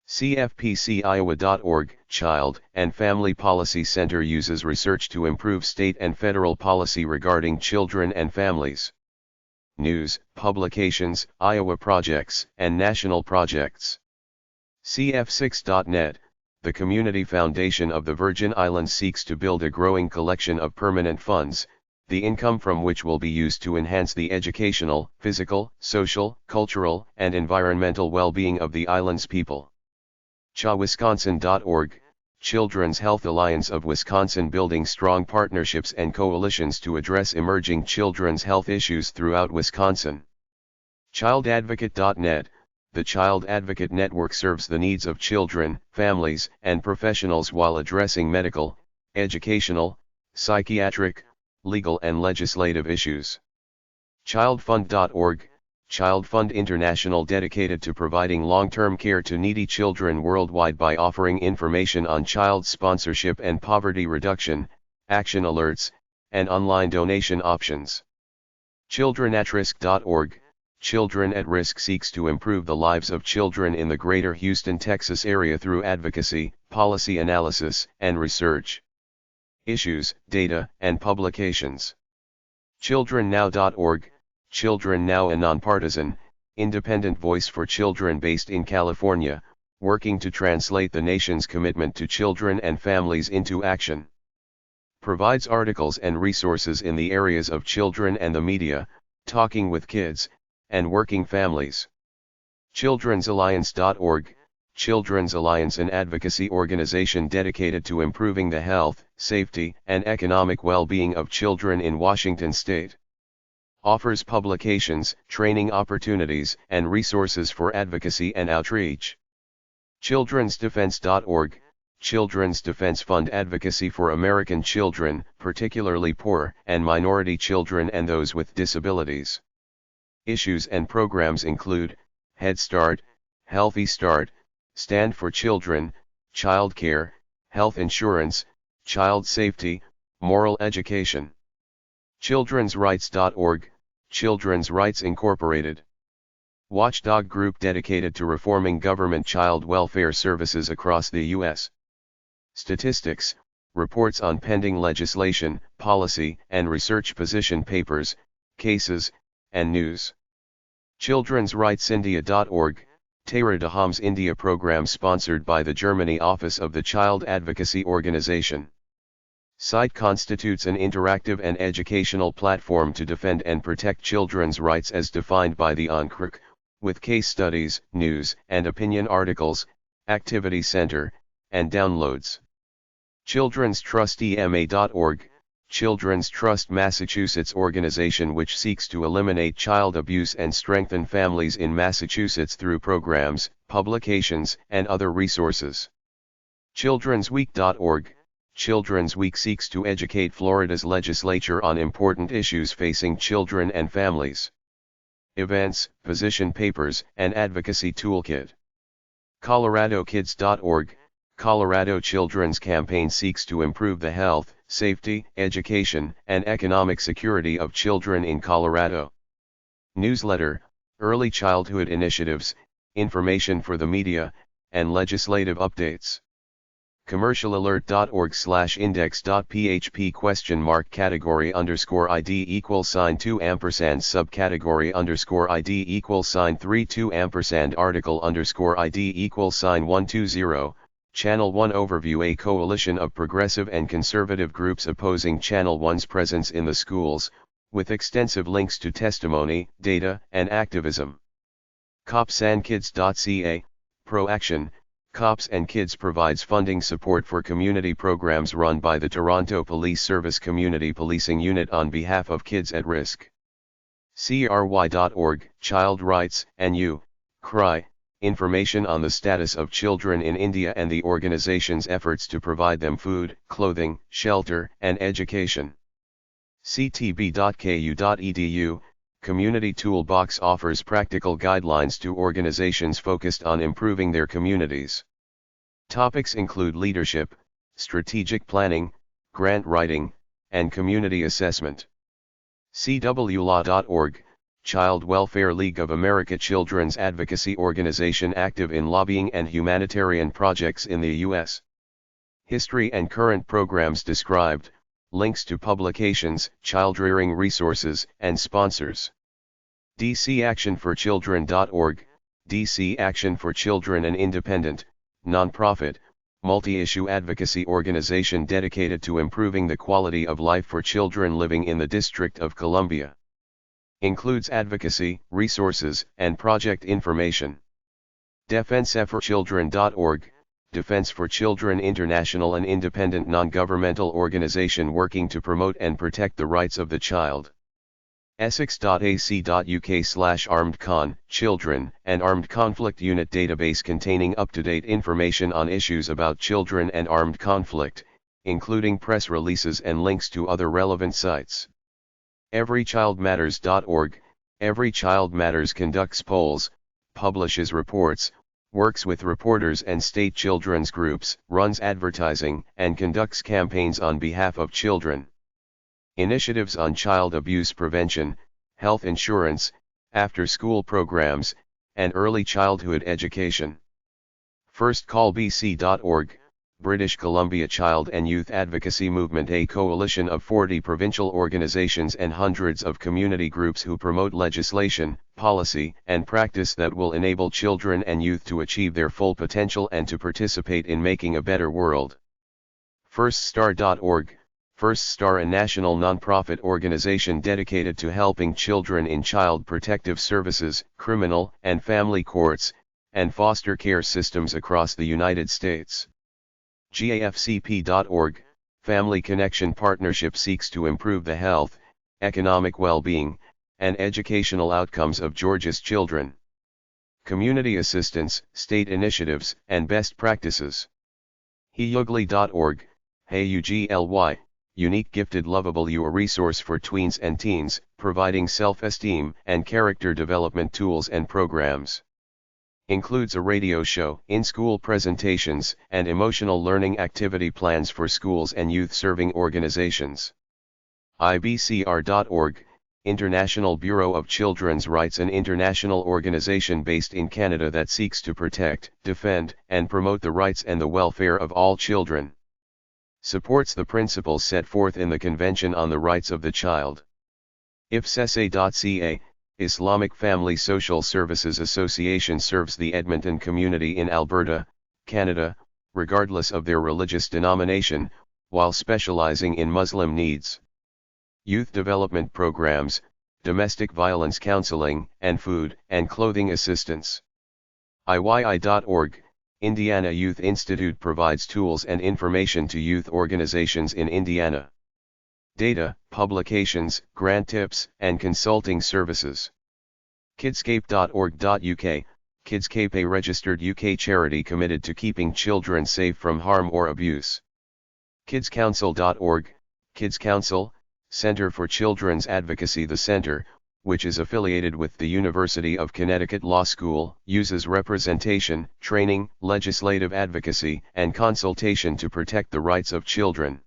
CFPCIowa.org, Child and Family Policy Center uses research to improve state and federal policy regarding children and families. News, publications, Iowa projects, and national projects. CF6.net, the Community Foundation of the Virgin Islands seeks to build a growing collection of permanent funds, the income from which will be used to enhance the educational, physical, social, cultural, and environmental well-being of the island's people. CHAWisconsin.org, Children's Health Alliance of Wisconsin, building strong partnerships and coalitions to address emerging children's health issues throughout Wisconsin. ChildAdvocate.net, the Child Advocate Network serves the needs of children, families, and professionals while addressing medical, educational, psychiatric, legal and legislative issues. ChildFund.org, Child Fund International, dedicated to providing long-term care to needy children worldwide by offering information on child sponsorship and poverty reduction, action alerts, and online donation options. ChildrenAtRisk.org, Children at Risk seeks to improve the lives of children in the greater Houston, Texas area through advocacy, policy analysis, and research. Issues, data, and publications. ChildrenNow.org, Children Now, a nonpartisan, independent voice for children based in California, working to translate the nation's commitment to children and families into action. Provides articles and resources in the areas of children and the media, talking with kids, and working families. Children'sAlliance.org, Children's Alliance, an advocacy organization dedicated to improving the health, safety, and economic well-being of children in Washington state. Offers publications, training opportunities, and resources for advocacy and outreach. Children'sDefense.org, Children's Defense Fund advocacy for American children, particularly poor and minority children and those with disabilities. Issues and programs include Head Start, Healthy Start, Stand for Children, Child Care, Health Insurance, Child Safety, Moral Education. Children'sRights.org, Children's Rights Incorporated. Watchdog group dedicated to reforming government child welfare services across the U.S. Statistics, reports on pending legislation, policy, and research position papers, cases, and news. Children'sRightsIndia.org, Tara Daham's India program sponsored by the Germany Office of the Child Advocacy Organization. Site constitutes an interactive and educational platform to defend and protect children's rights as defined by the UNCRC, with case studies, news and opinion articles, activity center, and downloads. Children'sTrustEMA.org, Children's Trust Massachusetts organization which seeks to eliminate child abuse and strengthen families in Massachusetts through programs, publications, and other resources. Children'sWeek.org, Children's Week seeks to educate Florida's legislature on important issues facing children and families. Events, position papers, and advocacy toolkit. ColoradoKids.org, Colorado Children's Campaign seeks to improve the health, safety, education, and economic security of children in Colorado. Newsletter, Early Childhood Initiatives, information for the media, and legislative updates. commercialalert.org/index.php category _ID =2 ampersand subcategory _ID =32 ampersand article _ID =120. Channel 1 overview. A coalition of progressive and conservative groups opposing Channel 1's presence in the schools, with extensive links to testimony, data, and activism. CopsAndKids.ca, Pro-Action, Cops and Kids provides funding support for community programs run by the Toronto Police Service Community Policing Unit on behalf of kids at risk. CRY.org, Child Rights, and You, Cry, information on the status of children in India and the organization's efforts to provide them food, clothing, shelter, and education. CTB.ku.edu, Community Toolbox offers practical guidelines to organizations focused on improving their communities. Topics include leadership, strategic planning, grant writing, and community assessment. CWLaw.org, Child Welfare League of America children's advocacy organization active in lobbying and humanitarian projects in the U.S. History and current programs described, links to publications, child-rearing resources, and sponsors. DCActionforChildren.org, DC Action for Children, an independent, nonprofit, multi-issue advocacy organization dedicated to improving the quality of life for children living in the District of Columbia. Includes advocacy, resources, and project information. DefenseForChildren.org, Defense for Children International, an independent non-governmental organization working to promote and protect the rights of the child. Essex.ac.uk/ArmedCon, Children and Armed Conflict Unit database containing up-to-date information on issues about children and armed conflict, including press releases and links to other relevant sites. EveryChildMatters.org, Every Child Matters conducts polls, publishes reports, works with reporters and state children's groups, runs advertising, and conducts campaigns on behalf of children. Initiatives on child abuse prevention, health insurance, after-school programs, and early childhood education. FirstCallBC.org, British Columbia Child and Youth Advocacy Movement, a coalition of 40 provincial organizations and hundreds of community groups who promote legislation, policy, and practice that will enable children and youth to achieve their full potential and to participate in making a better world. FirstStar.org. First Star, a national nonprofit organization dedicated to helping children in child protective services, criminal and family courts, and foster care systems across the United States. GAFCP.org, Family Connection Partnership seeks to improve the health, economic well-being, and educational outcomes of Georgia's children. Community assistance, state initiatives, and best practices. HeyUgly.org, HeyUgly, Unique Gifted Lovable You, a resource for tweens and teens, providing self-esteem and character development tools and programs. Includes a radio show, in-school presentations, and emotional learning activity plans for schools and youth-serving organizations. IBCR.org, International Bureau of Children's Rights, an international organization based in Canada that seeks to protect, defend, and promote the rights and the welfare of all children. Supports the principles set forth in the Convention on the Rights of the Child. IFSSA.ca, Islamic Family Social Services Association serves the Edmonton community in Alberta, Canada, regardless of their religious denomination, while specializing in Muslim needs. Youth development programs, domestic violence counseling, and food and clothing assistance. IYI.org, Indiana Youth Institute provides tools and information to youth organizations in Indiana. Data, publications, grant tips, and consulting services. Kidscape.org.uk, Kidscape, a registered UK charity committed to keeping children safe from harm or abuse. Kidscouncil.org, Kids Council, Center for Children's Advocacy. The center, which is affiliated with the University of Connecticut Law School, uses representation, training, legislative advocacy, and consultation to protect the rights of children.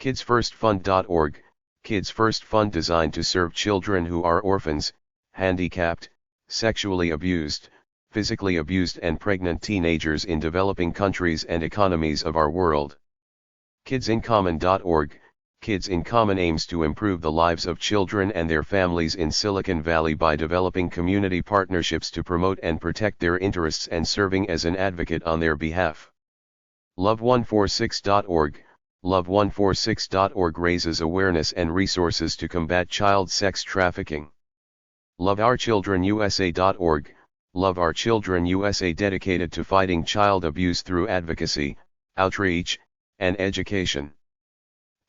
KidsFirstFund.org, Kids First Fund designed to serve children who are orphans, handicapped, sexually abused, physically abused, and pregnant teenagers in developing countries and economies of our world. KidsInCommon.org, Kids in Common aims to improve the lives of children and their families in Silicon Valley by developing community partnerships to promote and protect their interests and serving as an advocate on their behalf. Love146.org, Love146.org raises awareness and resources to combat child sex trafficking. LoveOurChildrenUSA.org, Love Our Children USA, dedicated to fighting child abuse through advocacy, outreach, and education.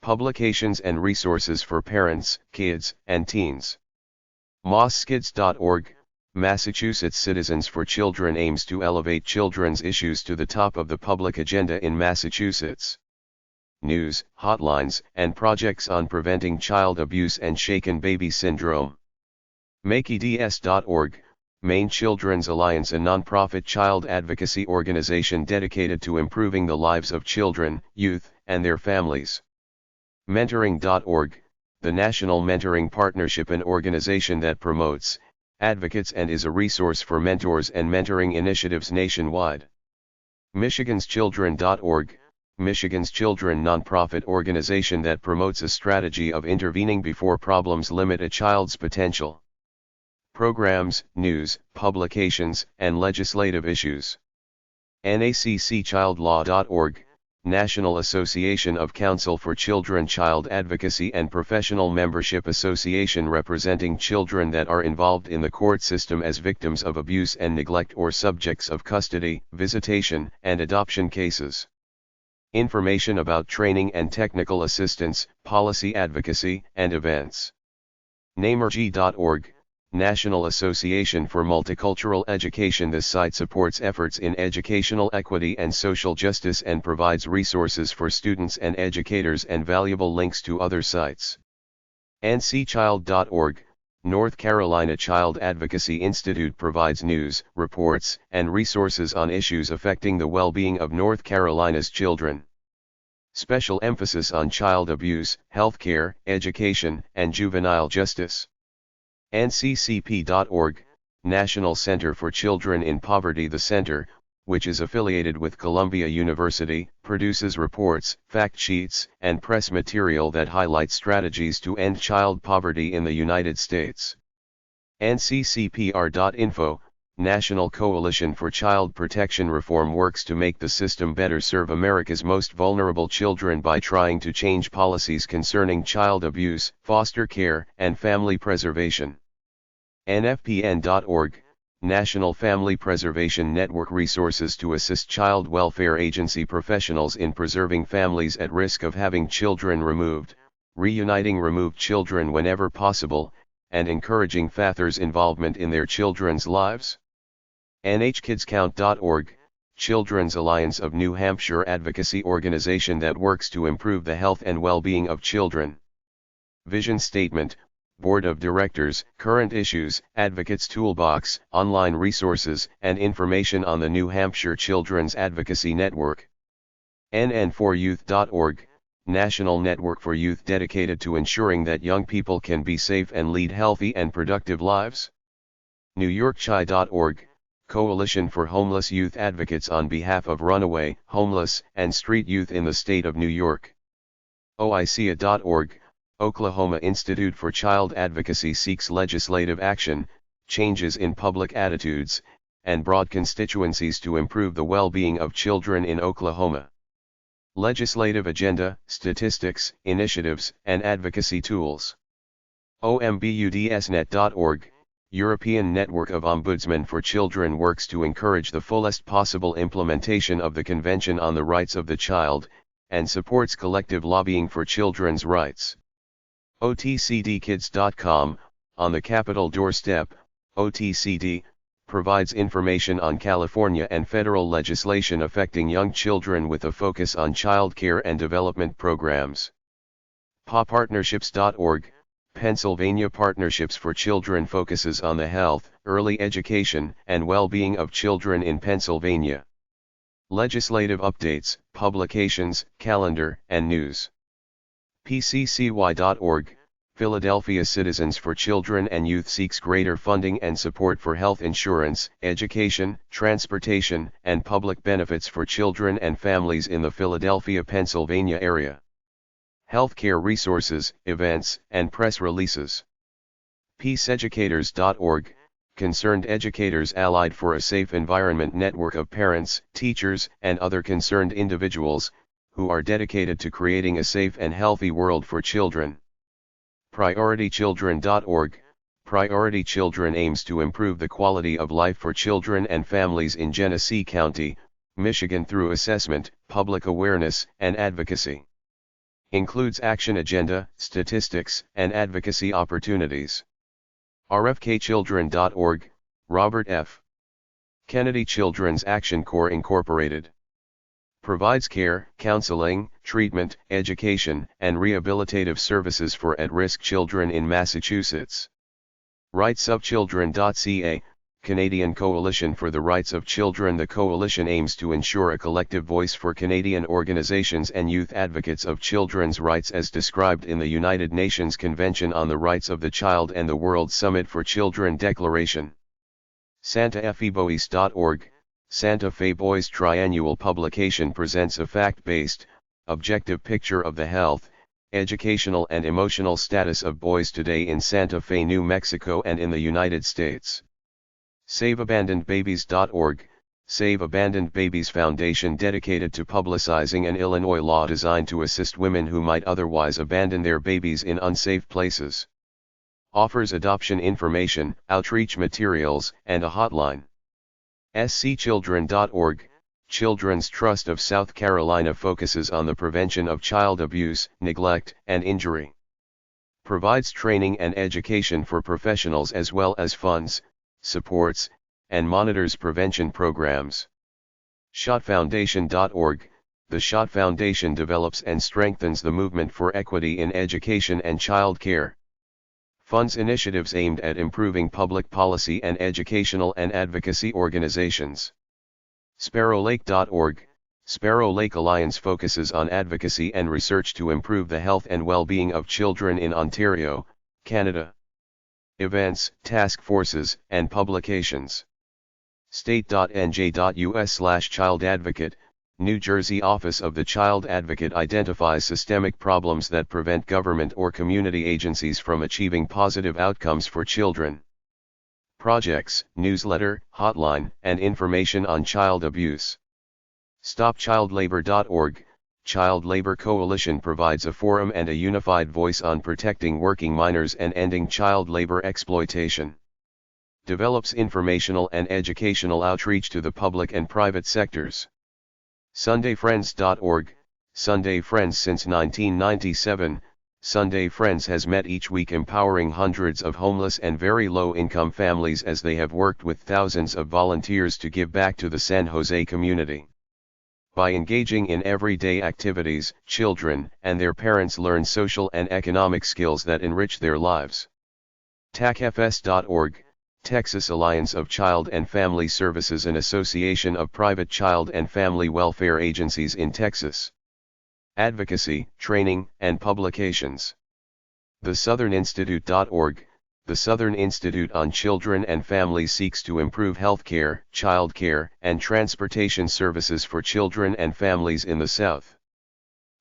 Publications and resources for parents, kids, and teens. MossKids.org, Massachusetts Citizens for Children aims to elevate children's issues to the top of the public agenda in Massachusetts. News, hotlines, and projects on preventing child abuse and shaken baby syndrome. MakeEDS.org, Maine Children's Alliance, a nonprofit child advocacy organization dedicated to improving the lives of children, youth, and their families. Mentoring.org, the National Mentoring Partnership, an organization that promotes, advocates, and is a resource for mentors and mentoring initiatives nationwide. MichigansChildren.org, Michigan's Children nonprofit organization that promotes a strategy of intervening before problems limit a child's potential. Programs, news, publications, and legislative issues. NACCChildlaw.org, National Association of Counsel for Children Child Advocacy and Professional Membership Association representing children that are involved in the court system as victims of abuse and neglect or subjects of custody, visitation, and adoption cases. Information about training and technical assistance, policy advocacy, and events. Namergy.org, National Association for Multicultural Education. This site supports efforts in educational equity and social justice and provides resources for students and educators and valuable links to other sites. NCChild.org, North Carolina Child Advocacy Institute provides news, reports, and resources on issues affecting the well-being of North Carolina's children. Special emphasis on child abuse, healthcare, education, and juvenile justice. NCCP.org, National Center for Children in Poverty. The center, which is affiliated with Columbia University, produces reports, fact sheets, and press material that highlight strategies to end child poverty in the United States. NCCPR.info, National Coalition for Child Protection Reform works to make the system better serve America's most vulnerable children by trying to change policies concerning child abuse, foster care, and family preservation. NFPN.org, National Family Preservation Network resources to assist child welfare agency professionals in preserving families at risk of having children removed, reuniting removed children whenever possible, and encouraging fathers' involvement in their children's lives. NHKidsCount.org, Children's Alliance of New Hampshire advocacy organization that works to improve the health and well-being of children. Vision Statement, Board of Directors, Current Issues, Advocates Toolbox, Online Resources, and Information on the New Hampshire Children's Advocacy Network. NN4Youth.org, National Network for Youth dedicated to ensuring that young people can be safe and lead healthy and productive lives. NewYorkChai.org, Coalition for Homeless Youth advocates on behalf of runaway, homeless, and street youth in the state of New York. OICA.org, Oklahoma Institute for Child Advocacy seeks legislative action, changes in public attitudes, and broad constituencies to improve the well-being of children in Oklahoma. Legislative agenda, statistics, initiatives, and advocacy tools. OMBUDSnet.org, European Network of Ombudsmen for Children works to encourage the fullest possible implementation of the Convention on the Rights of the Child, and supports collective lobbying for children's rights. OTCDkids.com, on the Capitol doorstep, OTCD, provides information on California and federal legislation affecting young children with a focus on child care and development programs. PawPartnerships.org, Pennsylvania Partnerships for Children focuses on the health, early education, and well-being of children in Pennsylvania. Legislative updates, publications, calendar, and news. PCCY.org, Philadelphia Citizens for Children and Youth seeks greater funding and support for health insurance, education, transportation, and public benefits for children and families in the Philadelphia, Pennsylvania area. Healthcare resources, events, and press releases. PeaceEducators.org, Concerned Educators Allied for a Safe Environment network of parents, teachers, and other concerned individuals, who are dedicated to creating a safe and healthy world for children. PriorityChildren.org, Priority Children aims to improve the quality of life for children and families in Genesee County, Michigan through assessment, public awareness, and advocacy. Includes action agenda, statistics, and advocacy opportunities. RFKChildren.org, Robert F. Kennedy Children's Action Corps Incorporated. Provides care, counseling, treatment, education, and rehabilitative services for at-risk children in Massachusetts. RightsOfChildren.ca, Canadian Coalition for the Rights of Children. The coalition aims to ensure a collective voice for Canadian organizations and youth advocates of children's rights as described in the United Nations Convention on the Rights of the Child and the World Summit for Children Declaration. SantaFeBoys.org, Santa Fe Boys triannual publication presents a fact-based, objective picture of the health, educational and emotional status of boys today in Santa Fe, New Mexico and in the United States. SaveAbandonedBabies.org, Save Abandoned Babies Foundation dedicated to publicizing an Illinois law designed to assist women who might otherwise abandon their babies in unsafe places. Offers adoption information, outreach materials, and a hotline. SCChildren.org, Children's Trust of South Carolina focuses on the prevention of child abuse, neglect, and injury. Provides training and education for professionals as well as funds, supports, and monitors prevention programs. SHOT-Foundation.org, the SHOT Foundation develops and strengthens the movement for equity in education and child care. Funds initiatives aimed at improving public policy and educational and advocacy organizations. SparrowLake.org, Sparrow Lake Alliance focuses on advocacy and research to improve the health and well-being of children in Ontario, Canada. Events, task forces, and publications. State.nj.us/childadvocate, New Jersey Office of the Child Advocate identifies systemic problems that prevent government or community agencies from achieving positive outcomes for children. Projects, newsletter, hotline, and information on child abuse. StopChildLabor.org, Child Labor Coalition provides a forum and a unified voice on protecting working minors and ending child labor exploitation. Develops informational and educational outreach to the public and private sectors. SundayFriends.org, Sunday Friends since 1997, Sunday Friends has met each week empowering hundreds of homeless and very low-income families as they have worked with thousands of volunteers to give back to the San Jose community. By engaging in everyday activities, children and their parents learn social and economic skills that enrich their lives. TACFS.org, Texas Alliance of Child and Family Services, an association of private child and family welfare agencies in Texas. Advocacy, training, and publications. TheSouthernInstitute.org, the Southern Institute on Children and Families seeks to improve healthcare, childcare, and transportation services for children and families in the South.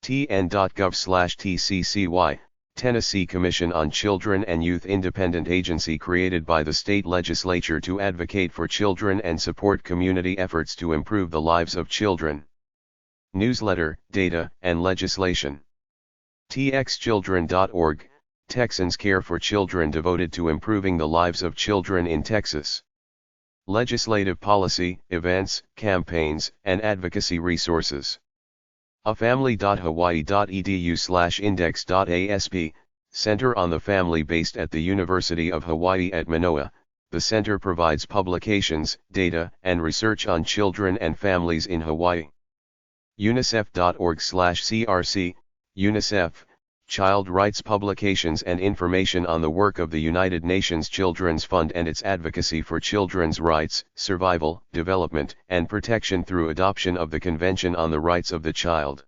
TN.gov/TCCY, Tennessee Commission on Children and Youth, independent agency created by the state legislature to advocate for children and support community efforts to improve the lives of children. Newsletter, data, and legislation. TXChildren.org, Texans Care for Children devoted to improving the lives of children in Texas. Legislative policy, events, campaigns, and advocacy resources. afamily.hawaii.edu/index.asp, Center on the Family based at the University of Hawaii at Manoa. The center provides publications, data, and research on children and families in Hawaii. unicef.org/crc, UNICEF, Child Rights Publications and information on the work of the United Nations Children's Fund and its advocacy for children's rights, survival, development, and protection through adoption of the Convention on the Rights of the Child.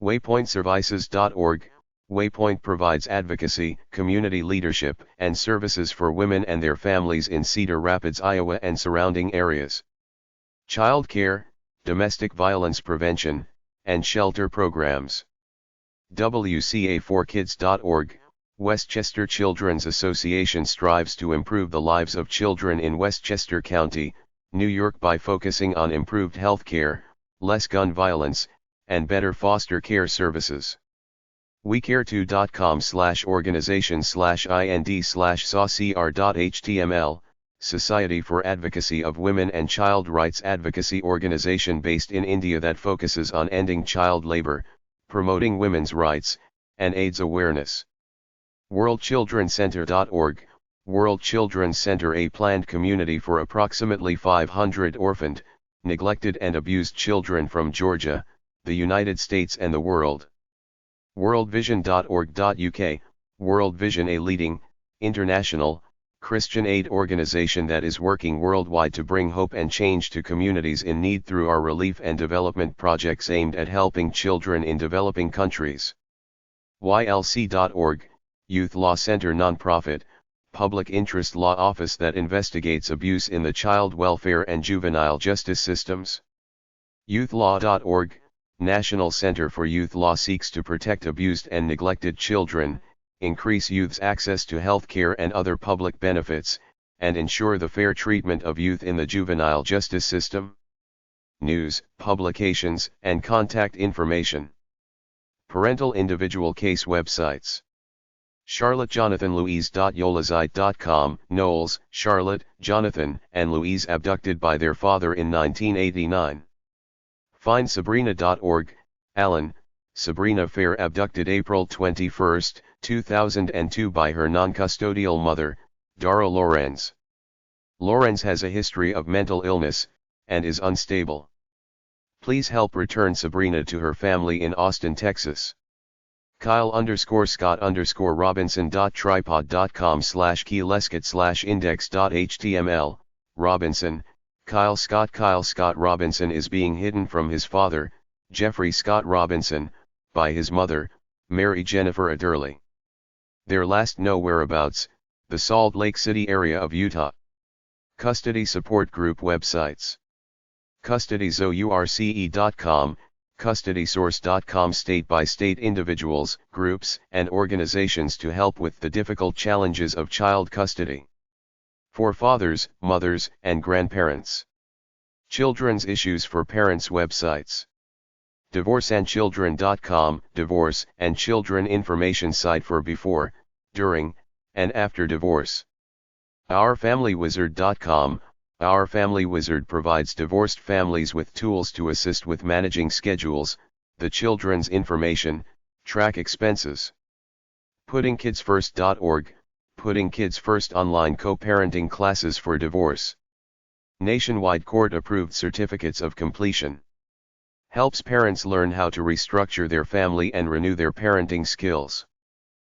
WaypointServices.org, Waypoint provides advocacy, community leadership, and services for women and their families in Cedar Rapids, Iowa and surrounding areas. Child care, domestic violence prevention, and shelter programs. WCA4Kids.org, Westchester Children's Association strives to improve the lives of children in Westchester County, New York by focusing on improved health care, less gun violence, and better foster care services. WeCare2.com/organization/ind/sawcr.html, Society for Advocacy of Women and Child Rights advocacy organization based in India that focuses on ending child labor, promoting women's rights, and AIDS awareness. WorldChildrenCenter.org, World Children's Center, a planned community for approximately 500 orphaned, neglected and abused children from Georgia, the United States and the world. WorldVision.org.uk, World Vision, a leading, international, Christian aid organization that is working worldwide to bring hope and change to communities in need through our relief and development projects aimed at helping children in developing countries. YLC.org, Youth Law Center nonprofit, public interest law office that investigates abuse in the child welfare and juvenile justice systems. YouthLaw.org, National Center for Youth Law seeks to protect abused and neglected children, increase youth's access to health care and other public benefits, and ensure the fair treatment of youth in the juvenile justice system. News, publications, and contact information. Parental individual case websites. CharlotteJonathanLouise.yolazite.com, Knowles, Charlotte, Jonathan, and Louise abducted by their father in 1989. FindSabrina.org, Alan, Sabrina Fair abducted April 21, 2002 by her non-custodial mother, Dara Lorenz. Lorenz has a history of mental illness, and is unstable. Please help return Sabrina to her family in Austin, Texas. Kyle_Scott_Robinson.tripod.com/keylesket/index.html, Robinson, Kyle Scott Robinson is being hidden from his father, Jeffrey Scott Robinson, by his mother, Mary Jennifer Adderley. Their last known whereabouts, the Salt Lake City area of Utah. Custody support group websites. custodyzource.com, custodysource.com, state-by-state individuals, groups, and organizations to help with the difficult challenges of child custody. For fathers, mothers, and grandparents. Children's issues for parents websites. divorceandchildren.com, divorce and children information site for before, during, and after divorce. ourfamilywizard.com, Our Family Wizard provides divorced families with tools to assist with managing schedules, the children's information, track expenses. puttingkidsfirst.org, Putting Kids First online co-parenting classes for divorce. Nationwide court-approved certificates of completion. Helps parents learn how to restructure their family and renew their parenting skills.